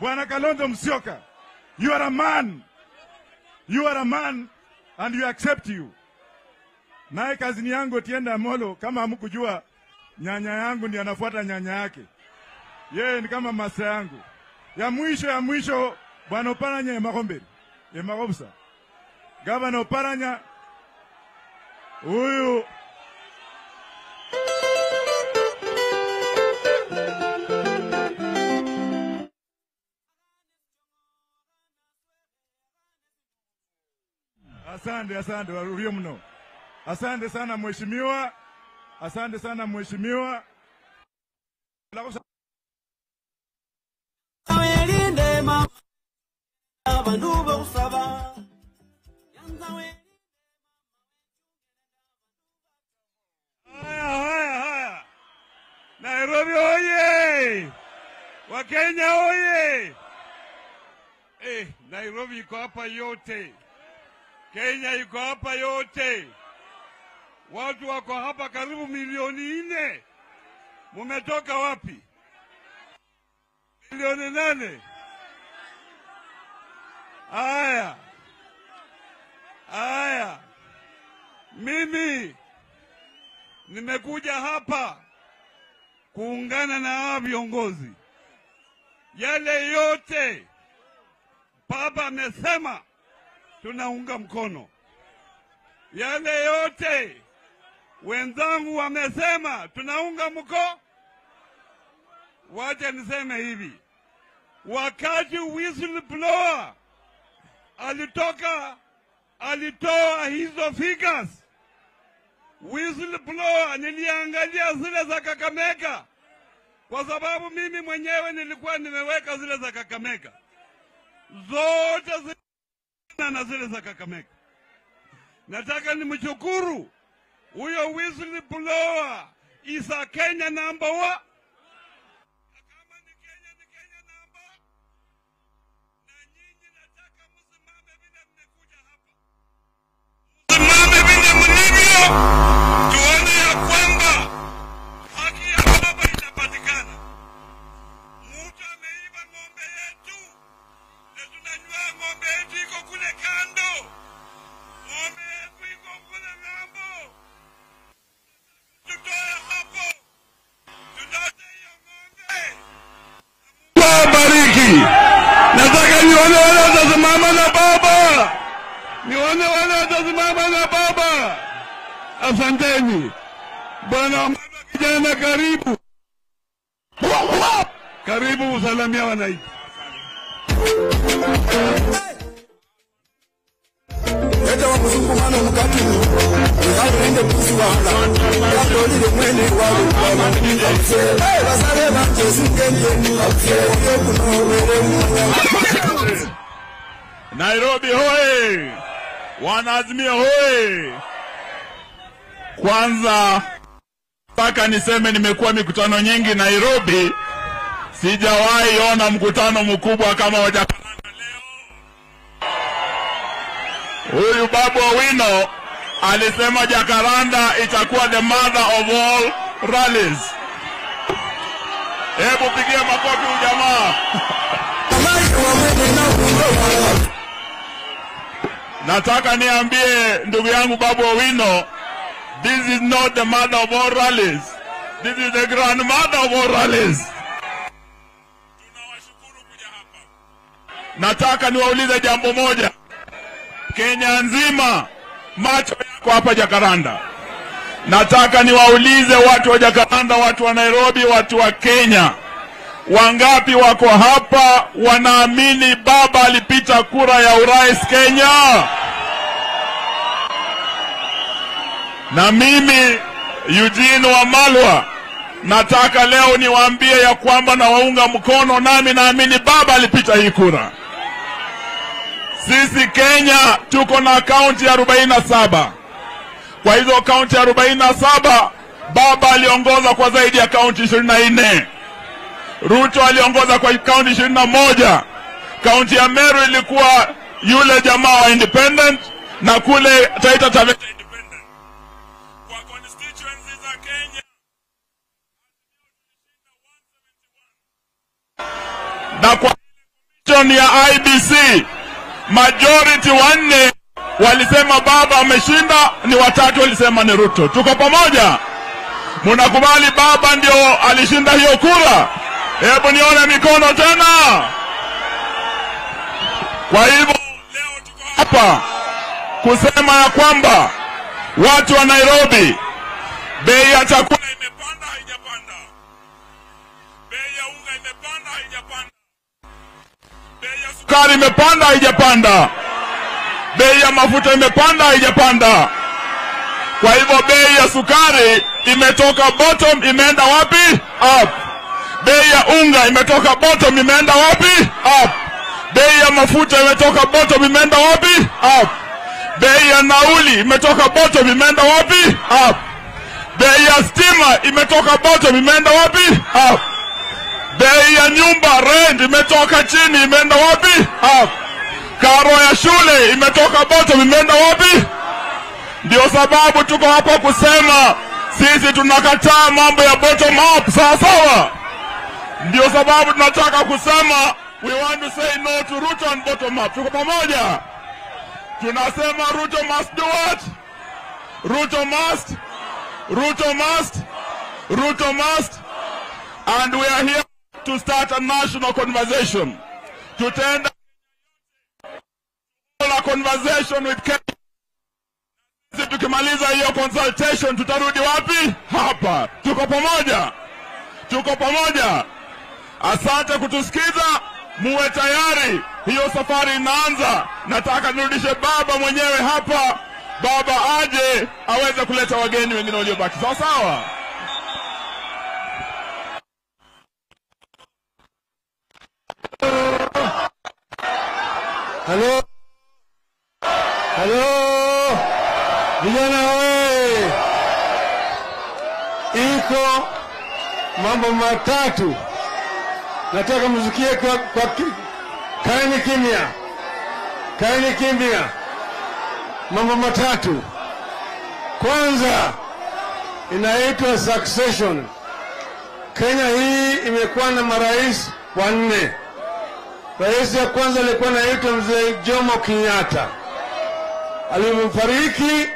Bwana Kalonzo Musyoka, you are a man. You are a man and you accept you. Naye kazini yangu Tienda Molo, kama hamkujua, nyanya yangu ndiye anafuata nyanya yake. Yeye ni kama masa yangu. Ya mwisho Bwana Oparanya Magomberi. Magobsa. Gavana Oparanya huyu Asante warurio mno. Asante sana mheshimiwa. Asante sana mheshimiwa. Haya. Nairobi oye! Wakenya oye! Nairobi iko hapa yote. Kenya iko hapa yote. Watu wako hapa karibu milioni 4. Mumetoka wapi? Milioni 8. Aya. Mimi nimekuja hapa kuungana na hawa viongozi. Yale yote baba amesema tunaunga mkono. Yale yote wenzangu wamesema tunaunga mkono. Wacha niseme hivi. Wakati whistleblower alitoa hizo figures, whistleblower niliangalia zile za Kakamega, kwa sababu mimi mwenyewe nilikuwa nimeweka zile za Kakamega zote na zile za Kakamega. Nataka nimshukuru huyo whistleblower is a Kenya number 1. Kama ni Kenya number. Na nyinyi nataka msimame vile mmekuja hapa. Msimame vile mlivyo. Tuone ya kwamba haki ya baba inapatikana. Mtu ameiba ng'ombe yetu. Na tunajua ng'ombe yetu iko kule kando. Ng'ombe yetu iko kule ng'ambo. Tutoe hapo. Tutoe hiyo ng'ombe. Mungu awabariki. Nataka nione wale watasimama na baba, nione wale watasimama na baba. Asanteni bwana kijana, karibu karibu, usalamia wananchi. Eta wa mzungu mano mkati nikaende kusi wala Yato nile mwene wale Basare banche singeni Nairobi hoye, Wanaazimia hoye. Kwanza mpaka niseme nimekuwa mikutano nyingi Nairobi, sijawahi ona mkutano mkubwa kama wa Jacaranda leo. Huyu Babu Owino alisema Jacaranda itakuwa the mother of all rallies. Hebu pigia makofi ujamaa. Nataka niambie ndugu yangu Babu Owino, this is not the mother of all rallies. This is the grandmother of all rallies. Tunawashukuru kuja hapa. Nataka niwaulize jambo moja. Kenya nzima macho yako hapa Jacaranda. Nataka niwaulize watu wa Jacaranda, watu wa Nairobi, watu wa Kenya, wangapi wako hapa wanaamini baba alipita kura ya urais Kenya? Na mimi Eugene Wamalwa nataka leo niwaambie ya kwamba na waunga mkono, nami naamini baba alipita hii kura. Sisi Kenya tuko na kaunti ya 47. Kwa hizo kaunti ya 47 baba aliongoza kwa zaidi ya kaunti 24. Ruto aliongoza kwa kaunti 21. Kaunti ya Meru ilikuwa yule jamaa wa independent, na kule Taita Taveta independent. Kwa constituencies za Kenya na kwa commission ya IBC majority 4 walisema baba ameshinda, ni 3 walisema ni Ruto. Tuko pamoja? Mnakubali baba ndio alishinda hiyo kura? Hebu nione mikono tena. Kwa hivyo leo tuko hapa kusema ya kwamba watu wa Nairobi, bei ya chakula imepanda haijapanda? Bei ya unga imepanda haijapanda? Bei ya sukari imepanda haijapanda? Bei ya mafuta imepanda haijapanda? Kwa hivyo bei ya sukari imetoka bottom imeenda wapi? Up. Bei ya unga imetoka bottom imeenda wapi? Up. Bei ya mafuta imetoka bottom imeenda wapi? Up. Bei ya nauli imetoka bottom imeenda wapi? Up. Bei ya stima imetoka bottom imeenda wapi? Up. Bei ya nyumba rent imetoka chini imeenda wapi? Up. Karo ya shule imetoka bottom imeenda wapi? Ndio sababu tuko hapa kusema sisi tunakataa mambo ya bottom up, sawa sawa. Ndio sababu tunataka kusema we want to say no to Ruto and bottom up. Tuko pamoja? Tunasema Ruto must do what? Ruto must. Ruto must. Ruto must. And we are here to start a national conversation. Tutaenda a conversation with Kenya. Tukimaliza hiyo consultation tutarudi wapi? Hapa. Tuko pamoja? Tuko pamoja? Asante kutusikiza. Muwe tayari, hiyo safari inaanza. Nataka nirudishe baba mwenyewe hapa. Baba aje aweze kuleta wageni wengine waliobaki. Sawa sawa? Hello. Hello. Vijana wewe. Iko mambo matatu nataka msikie kwa kaeni kimya. Kaeni kimya. Mambo matatu. Kwanza inaitwa succession. Kenya hii imekuwa na marais 4. Rais ya kwanza alikuwa anaitwa Mzee Jomo Kenyatta. Alipofariki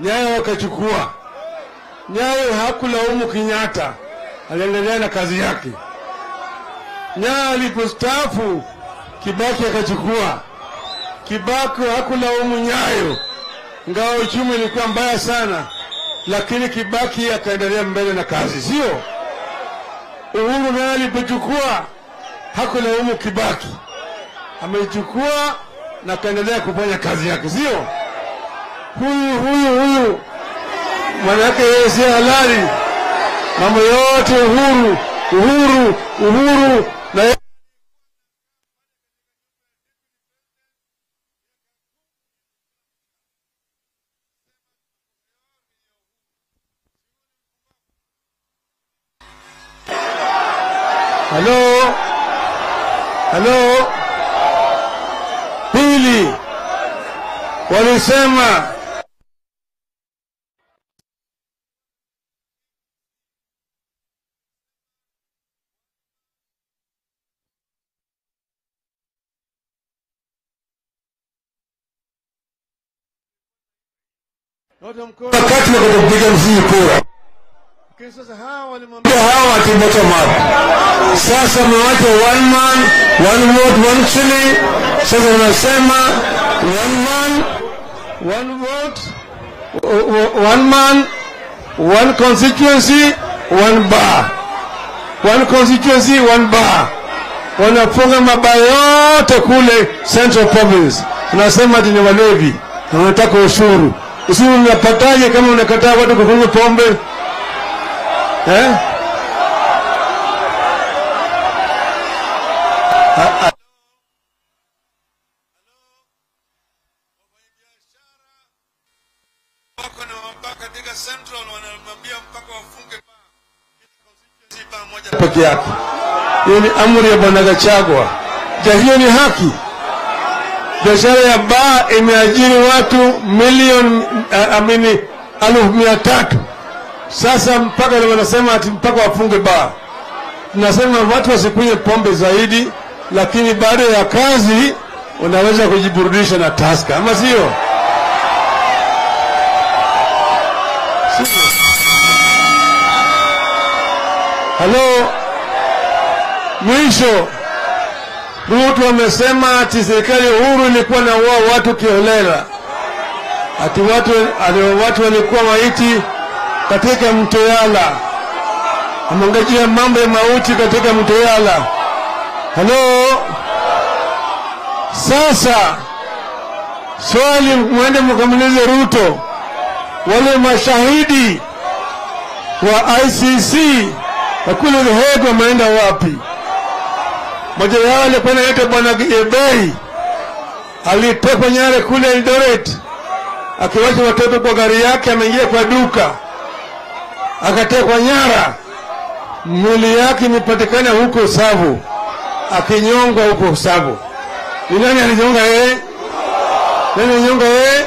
Nyayo akachukua. Nyayo hakulaumu Kenyatta, aliendelea na kazi yake. Nyayo alipostaafu Kibaki akachukua. Kibaki hakulaumu Nyayo, ingawa uchumi ulikuwa mbaya sana, lakini Kibaki akaendelea mbele na kazi, sio? Uhuru naye alipochukua hakulaumu Kibaki, amechukua na kaendelea kufanya kazi yake, sio? Huyu maana yake yeye si halali, mambo yote uhuru na Halo, pili walisema wakati wa kupiga mziki kura. Sasa hawa walimwambia hawa ati sasa mwache one man, one vote, one shilling. Sasa wanasema one man, one constituency, one bar. One constituency, one bar. Wanafunga mabaa yote kule Central Province. Tunasema ati ni walevi na wanataka ushuru. Ushuru unapataje kama unakataa watu kukunywa pombe? Peke yake. Hiyo ni amri ya Bwana Gachagua. Hiyo ni haki. Biashara ya baa imeajiri watu milioni 100,000. Sasa mpaka leo wanasema ati mpaka wafunge baa. Tunasema watu wasikunywe pombe zaidi, lakini baada ya kazi unaweza kujiburudisha na Tusker, ama sio? Halo, mwisho Ruto amesema ati serikali Uhuru ilikuwa na watu kiholela, ati watu walikuwa maiti katika mto Yala, amangajia mambo ya mauti katika mto Yala. Halo, sasa swali mwende mkamulize Ruto, wale mashahidi wa ICC kule The Hague wameenda wapi? Mmoja wao alikuwa anaitwa Bwana Ebei, alitekwa nyara kule Eldoret, akiwacha watoto kwa gari yake, ameingia kwa duka akatekwa nyara. Mwili yake imepatikana huko Savo, akinyongwa huko Savo. Ni nani alinyonga yeye? Nani alinyonga yeye?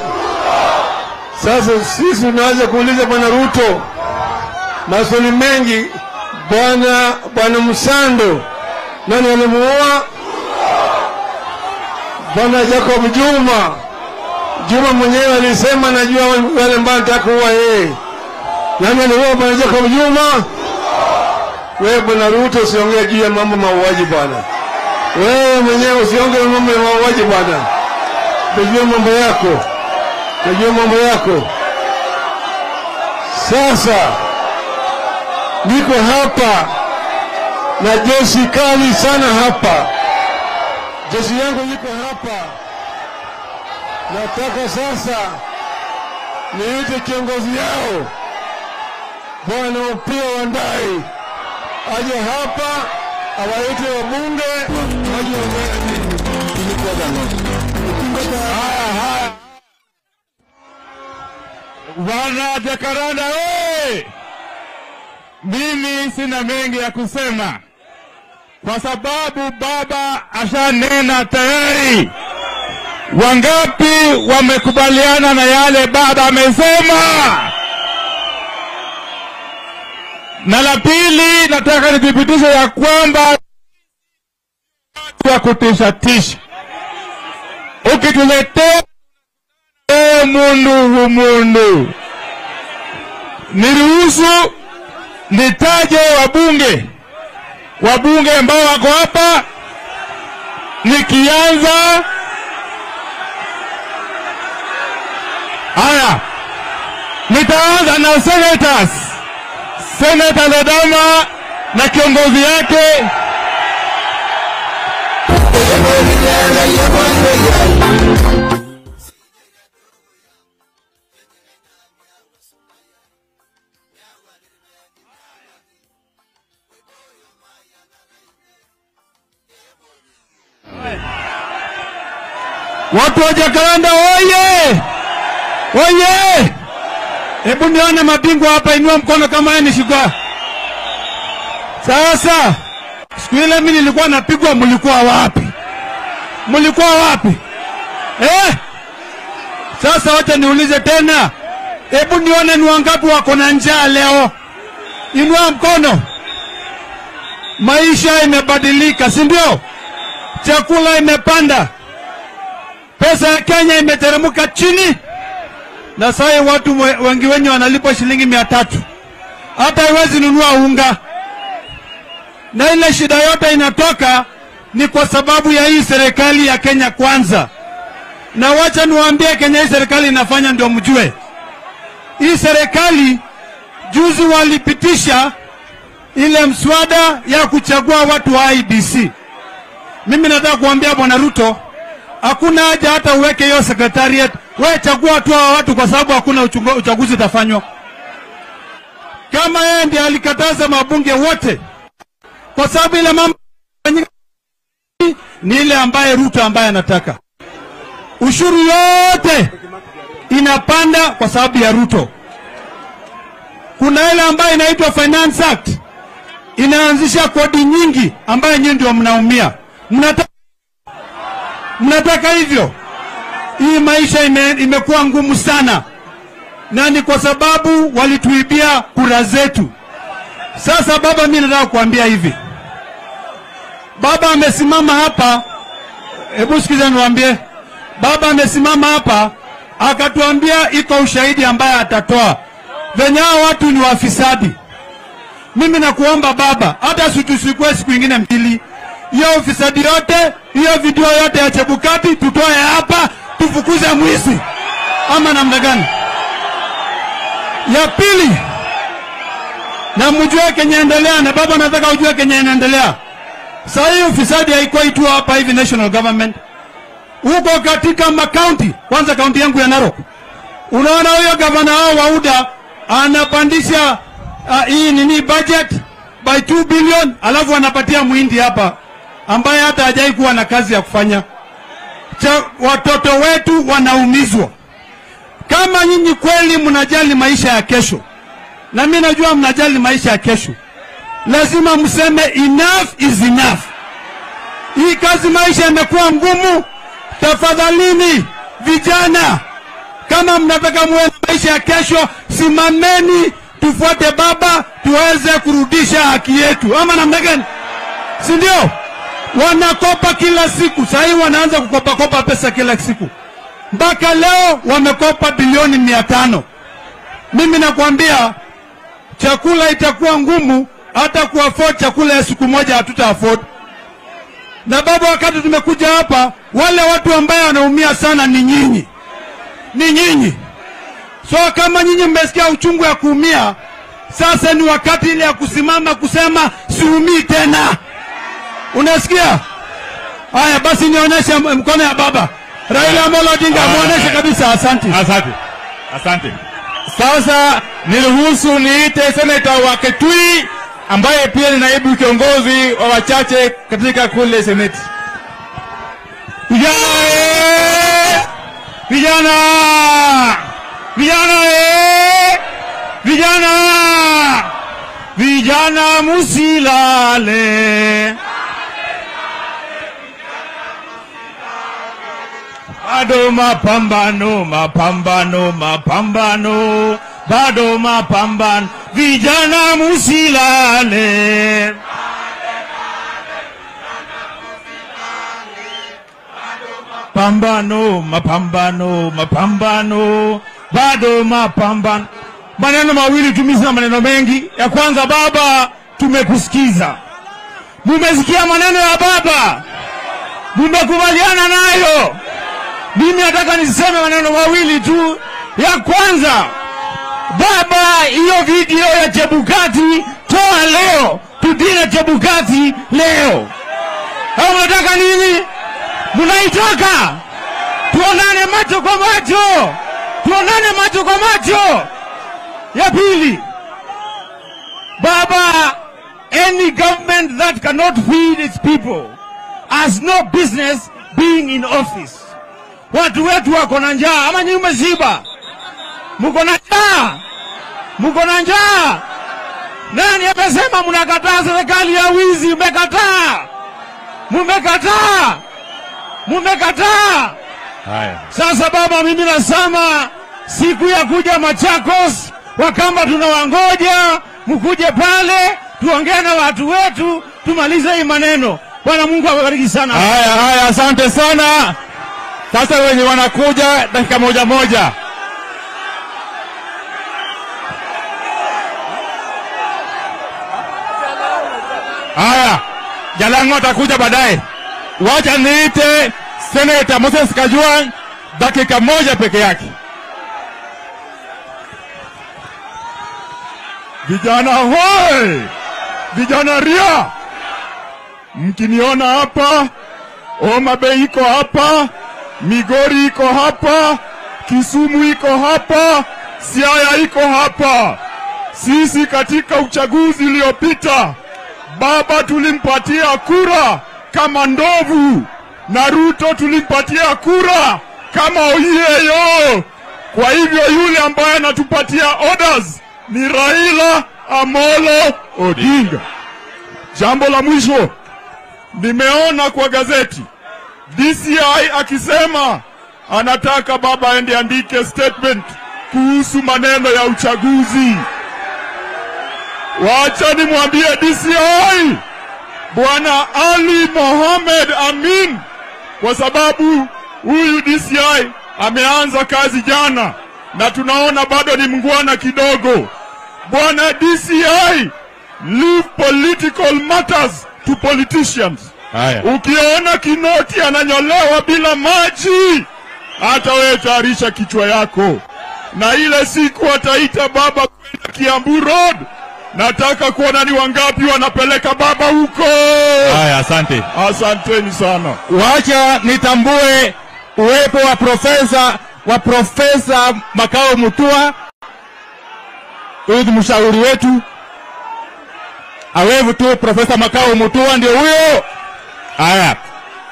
Sasa sisi tunaweza kuuliza Bwana Ruto maswali mengi. Bwana Msando nani alimuoa? Bwana Jacob Juma mwenyewe alisema najua wale ambao nataka kuua yeye. Nani alimuoa Bwana Jacob Juma? Wewe Bwana Ruto usiongee juu ya mambo mauaji bwana. Wewe mwenyewe usiongee mambo ya mauaji bwana. Najua mambo yako. Sasa niko hapa na jeshi kali sana hapa. Jeshi yangu liko hapa. Nataka sasa niite kiongozi yao Bwana Opiyo Wandayi aje hapa, awaite wabunge waje Wana Jacaranda oye! Mimi sina mengi ya kusema kwa sababu baba ashanena tayari. Wangapi wamekubaliana na yale baba amesema? Na la pili, nataka nithibitishe ya kwamba wa kutisha ukituletea mundu niruhusu nitaje wabunge ambao wako hapa. nikianza haya, nitaanza na senators. Senator Odinga na kiongozi yake watu wa Jacaranda oye! Oye! Hebu nione mabingwa hapa, inua mkono kama yeye ni shika. Sasa siku ile mimi nilikuwa napigwa, mlikuwa wapi? Mlikuwa wapi? Sasa wacha niulize tena. Hebu nione ni wangapi wako na njaa leo. Inua mkono. Maisha imebadilika, si ndio? Chakula imepanda. Pesa ya Kenya imeteremka chini. Na sasa watu wengi wenye wanalipa shilingi 300. Hata haiwezi nunua unga. Na ile shida yote inatoka ni kwa sababu ya hii serikali ya Kenya Kwanza. Na wacha niwaambie Kenya hii serikali inafanya ndio mjue. Hii serikali juzi walipitisha ile mswada ya kuchagua watu wa IBC. Mimi nataka kuambia Bwana Ruto, hakuna haja hata uweke hiyo secretariat. Wewe chagua tu hao watu kwa sababu hakuna uchaguzi utafanywa. Kama yeye ndiye alikataza mabunge wote kwa sababu ile mambo ni ile ambaye Ruto ambaye anataka. Ushuru yote inapanda kwa sababu ya Ruto. Kuna ile ambayo inaitwa Finance Act. Inaanzisha kodi nyingi ambayo nyinyi ndio mnaumia. Mnataka hivyo? Hii maisha imekuwa ngumu sana. Na ni kwa sababu walituibia kura zetu. Sasa baba, mimi nataka kuambia hivi. Baba amesimama hapa, hebu sikiza niwaambie. Baba amesimama hapa akatuambia iko ushahidi ambaye atatoa. Venye hao watu ni wafisadi. Mimi nakuomba baba, hata tusikue siku nyingine mbili. Hiyo ufisadi yote, hiyo video yote ya Chebukati tutoe hapa, tufukuze mwizi. Ama namna gani? Ya pili, na mjue Kenya endelea, na baba nataka ujue Kenya inaendelea. Sasa hiyo ufisadi haikuwa tu hapa hivi national government. Huko katika makaunti, kwanza kaunti yangu ya Narok. Unaona huyo gavana wao wa UDA anapandisha hii nini budget by 2 billion, alafu anapatia muhindi hapa ambaye hata hajai kuwa na kazi ya kufanya. Watoto wetu wanaumizwa. Kama nyinyi kweli mnajali maisha ya kesho, na mimi najua mnajali maisha ya kesho, lazima mseme enough is enough. Hii kazi maisha imekuwa ngumu. Tafadhalini vijana, kama mnataka muwe maisha ya kesho, simameni tufuate baba tuweze kurudisha haki yetu. Ama namna gani? Si ndio? Wanakopa kila siku. Sasa hivi wanaanza kukopa pesa kila siku. Mpaka leo wamekopa bilioni 500. Mimi nakwambia chakula itakuwa ngumu, hata kuafford chakula ya siku moja hatuta afford. Na baba, wakati tumekuja hapa, wale watu ambao wanaumia sana ni nyinyi. Ni nyinyi. So kama nyinyi mmesikia uchungu ya kuumia, sasa ni wakati ile ya kusimama kusema siumii tena. Unasikia? Haya basi nionyeshe mkono ya baba. Raila Amolo Odinga muoneshe kabisa. Asante. Asante. Asante. Sasa niruhusu niite Senator wa Kitui ambaye pia ni naibu kiongozi wa wachache katika kule Senate. Vijana! Vijana! Vijana! Vijana! Vijana musilale. Bado mapambano, mapambano, mapambano. Bado mapambano. Vijana musilale. Pambano, mapambano, mapambano. Bado mapambano. Maneno mawili tumisa maneno mengi. Ya kwanza, baba, tumekusikiza. Mumesikia maneno ya baba. Mmekubaliana nayo? Mimi nataka niseme maneno mawili tu. Ya kwanza, baba, hiyo video ya Chebukati toa leo, tudile Chebukati leo. Au mnataka nini? Mnaitaka tuonane macho kwa macho, tuonane macho kwa macho. Ya pili, baba, any government that cannot feed its people has no business being in office. Watu wetu wako na njaa, ama nyinyi mmeshiba? Mko na njaa? Mko na njaa? Nani amesema mnakataa serikali ya wizi? Mmekataa. Mmekataa. Mmekataa. Haya. Sasa baba, mimi nasema siku ya kuja Machakos, Wakamba tunawangoja, mkuje pale, tuongee na watu wetu, tumalize hii maneno. Bwana Mungu awabariki sana. Haya, asante sana. Sasa wenye wanakuja dakika moja moja. Haya, Jalango atakuja baadaye. Wacha niite Senator Moses Kajwang dakika moja peke yake. Vijana hoi! Vijana ria! Mkiniona hapa, Homa Bay iko hapa, Migori iko hapa, Kisumu iko hapa, Siaya iko hapa. Sisi katika uchaguzi uliopita, baba tulimpatia kura kama ndovu, na Ruto tulimpatia kura kama oyeyo. Kwa hivyo yule ambaye anatupatia orders ni Raila Amolo Odinga. Jambo la mwisho, nimeona kwa gazeti DCI akisema anataka baba aende andike statement kuhusu maneno ya uchaguzi. Wacha nimwambie DCI Bwana Ali Mohamed Amin, kwa sababu huyu DCI ameanza kazi jana na tunaona bado ni mngwana kidogo. Bwana DCI, leave political matters to politicians. Haya. Ukiona Kinoti ananyolewa bila maji, hata wewe tayarisha kichwa yako. Na ile siku ataita baba kwenda Kiambu Road, nataka kuona ni wangapi wanapeleka baba huko. Haya, asante. Asanteni sana. Wacha nitambue uwepo wa Profesa Makao Mutua. Huyu mshauri wetu. Awevu tu Profesa Makao Mutua ndio huyo. Haya.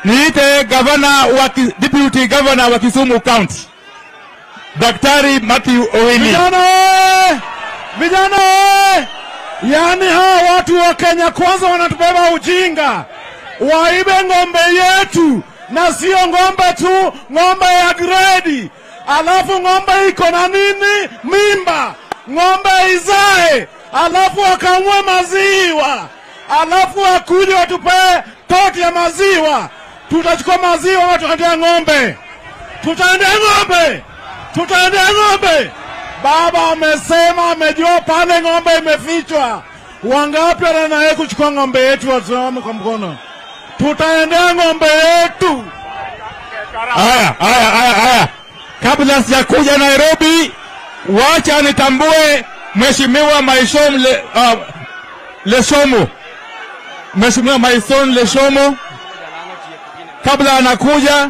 Niite Deputy Governor wa Kisumu County, Daktari Matthew Owini. Vijana! Yani hawa watu wa Kenya Kwanza wanatubeba ujinga. Waibe ng'ombe yetu, na sio ng'ombe tu, ng'ombe ya grade. Alafu ng'ombe iko na nini? Mimba. Ng'ombe izae, alafu wakamue maziwa. Alafu wakuje watupe toti ya maziwa. Tutachukua maziwa watu tutaendea ng'ombe. Tutaendea ng'ombe. Baba amesema amejua pale ng'ombe imefichwa. Wangapi wananaye kuchukua ng'ombe yetu wasimame kwa mkono? Tutaendea ng'ombe yetu. Haya. Kabla sijakuja Nairobi, wacha nitambue Mheshimiwa Maison Leshomo. Mheshimiwa Maison Leshomo, kabla anakuja,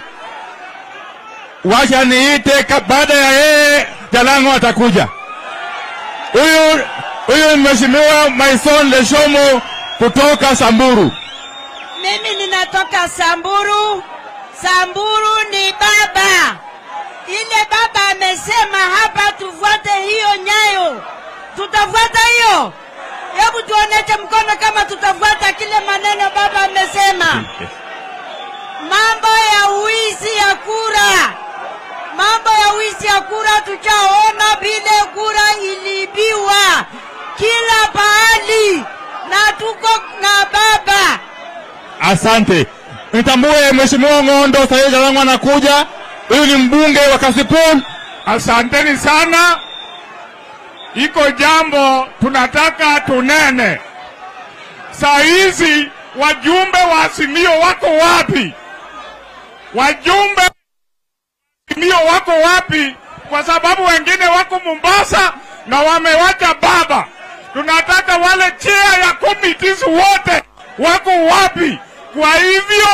wacha niite baada ya yeye Jalango atakuja. Huyu Mheshimiwa Maison Leshomo kutoka Samburu. Mimi ninatoka Samburu. Samburu ni baba. Ile baba amesema hapa tufuate hiyo nyayo. Tutafuata hiyo. Hebu tuoneshe mkono kama tutafuata kile maneno baba amesema. Mambo ya wizi ya kura. Mambo ya wizi ya kura tuchaona vile kura iliibiwa kila pahali, na tuko na baba. Asante. Nitambue Mheshimiwa Ngondo sasa Jalango anakuja. Huyu ni mbunge wa Kasipul. Asanteni sana. Iko jambo tunataka tunene. Saa hizi wajumbe wa Azimio wako wapi? wajumbe ndio wako wapi? Kwa sababu wengine wako Mombasa na wamewacha baba. Tunataka wale chair ya committees wote wako wapi? Kwa hivyo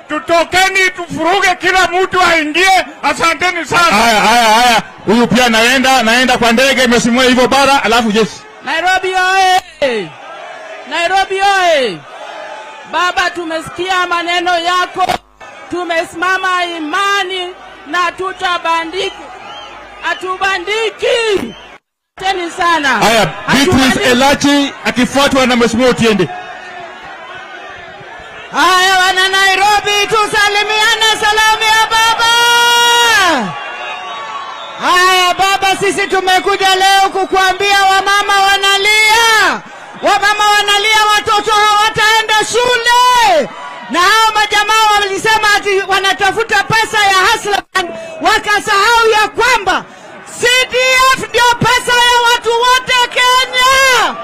tutokeni, tufuruge, kila mtu aingie. Asanteni sana. Haya. Huyu pia naenda kwa ndege, mheshimiwa hivyo bara, alafu jeshi. Nairobi oye! Nairobi oye! Baba, tumesikia maneno yako, tumesimama imani na tutabandiki. Atubandiki. Asanteni sana. Haya, Beatrice Elachi akifuatwa na mheshimiwa Otiende. Haya wana Nairobi, tusalimiane salamu ya baba. Haya baba, sisi tumekuja leo kukuambia wamama wanalia. Wamama wanalia, watoto hawataenda shule. Na hao majamaa walisema ati wanatafuta pesa ya Hustler Fund, wakasahau ya kwamba CDF ndio pesa ya watu wote Kenya.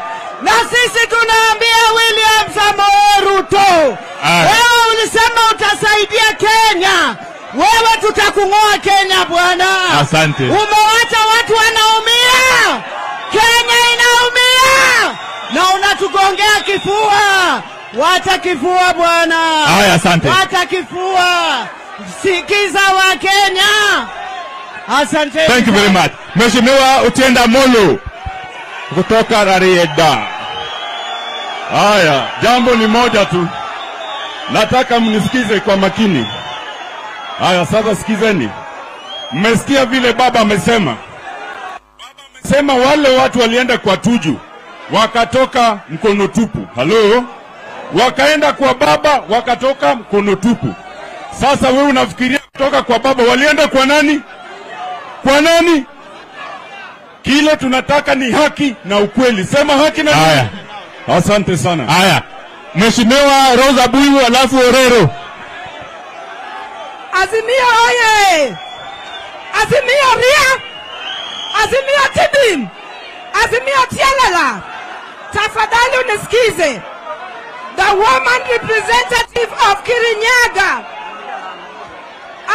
Na sisi tunaambia William Samoei Ruto, wewe ulisema utasaidia Kenya, wewe tutakung'oa Kenya bwana. Asante. Umewacha watu wanaumia, Kenya inaumia, na unatugongea kifua. Wacha kifua bwana. Haya, asante. Wacha kifua. Sikiza wa Kenya. Asante. Thank you very much. Mheshimiwa Otiende Molo kutoka Rarieda. Haya, jambo ni moja tu. Nataka mnisikize kwa makini. Haya, sasa sikizeni. Mmesikia vile baba amesema. Sema wale watu walienda kwa Tuju, wakatoka mkono tupu. Halo? Wakaenda kwa baba, wakatoka mkono tupu. Sasa wewe unafikiria kutoka kwa baba walienda kwa nani? Kwa nani? Kile tunataka ni haki na ukweli. Sema haki na haya. Asante sana. Haya. Mheshimiwa Rosa Buyu alafu Orero. Azimio oye! Azimio Ria! Azimio Tibim! Azimio Tialala! Tafadhali unisikize. The woman representative of Kirinyaga.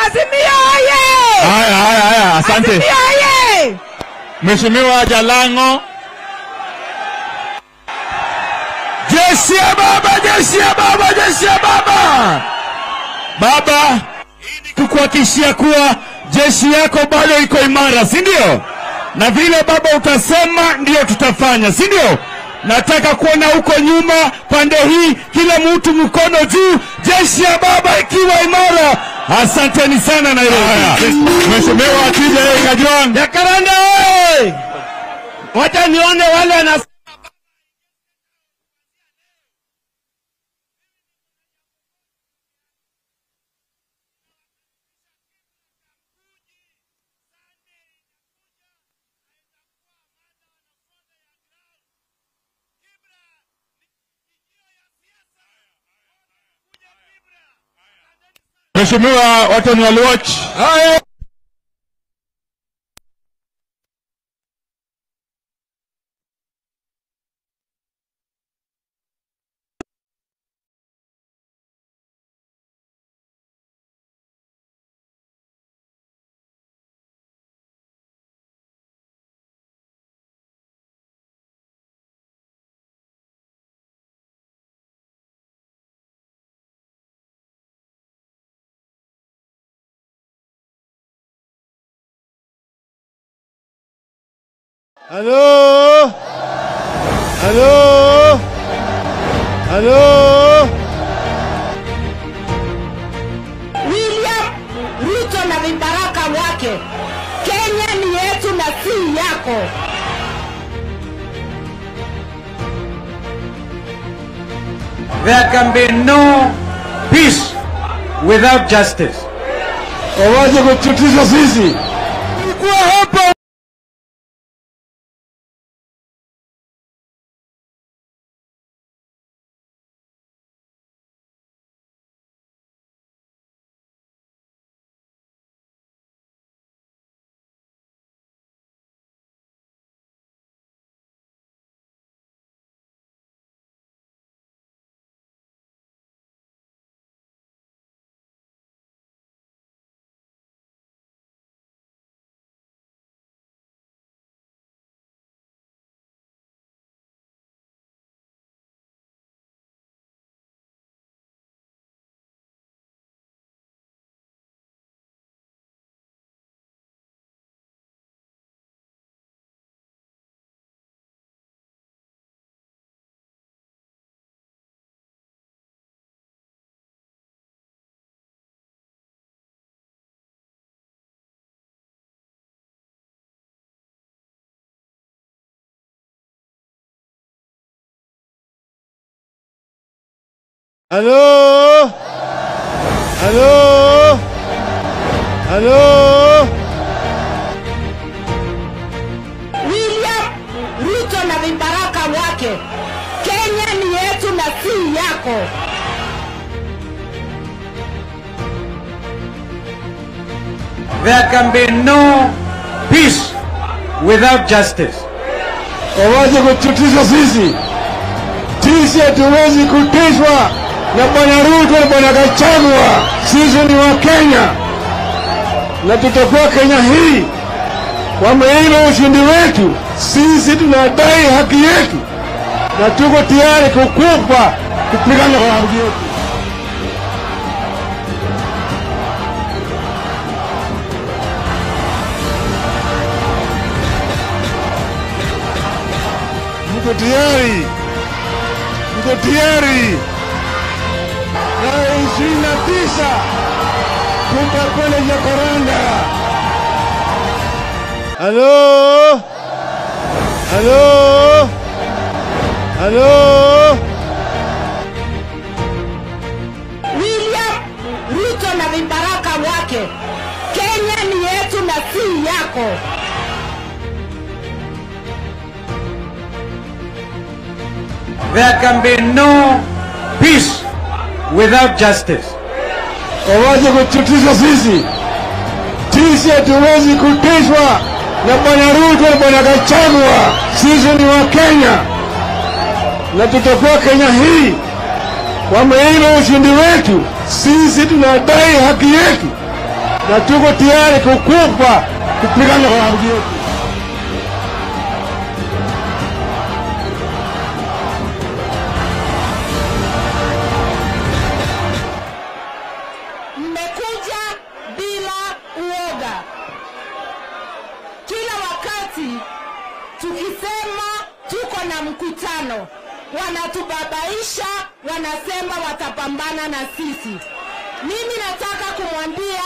Azimio oye! Haya, asante. Azimio oye! Mheshimiwa Jalango. Jeshi ya baba, jeshi ya baba, jeshi ya baba. Baba, kukuhakikishia kuwa jeshi yako bado iko imara, si ndio? Na vile baba utasema ndio tutafanya, si ndio? Nataka kuona huko nyuma pande hii kila mtu mkono juu, jeshi ya baba ikiwa imara. Asanteni sana Nairobi. Mheshimiwa TJ Kajwang. Jacaranda oi! Wacha nione wale wana Mheshimiwa Watoni Waliwatch. haya. Halo? Halo? Halo? William Ruto na vibaraka wake, Kenya ni yetu na si yako. There can be no peace without justice. Waje kututisha sisi. Kwa hapa Halo? Halo? Halo? William Ruto na vibaraka wake, Kenya ni yetu na si yako. There can be no peace without justice. Wawaje kututisha sisi. Sisi hatuwezi kutishwa na Bwana Ruto na Bwana Gachagua. Sisi ni wa Kenya na tutakuwa Kenya hii. Wameila ushindi wetu, sisi tunadai haki yetu na tuko tayari kukufa kupigana kwa haki yetu. Mko tayari? Mko tayari? Tarehe 29 tutakwenda Jacaranda. Halo? Halo? Halo? William Ruto na vibaraka wake, Kenya ni yetu na si yako. There can be no peace without justice. Wawaje kututisha sisi. Sisi hatuwezi kutishwa na Bwana Ruto na Bwana Gachagua. Sisi ni wa Kenya na tutakuwa Kenya hii. Wameila ushindi wetu, sisi tunadai haki yetu na tuko tayari kukufa kupigana kwa haki yetu. Mmekuja bila uoga. Kila wakati tukisema tuko na mkutano, wanatubabaisha, wanasema watapambana na sisi. Mimi nataka kumwambia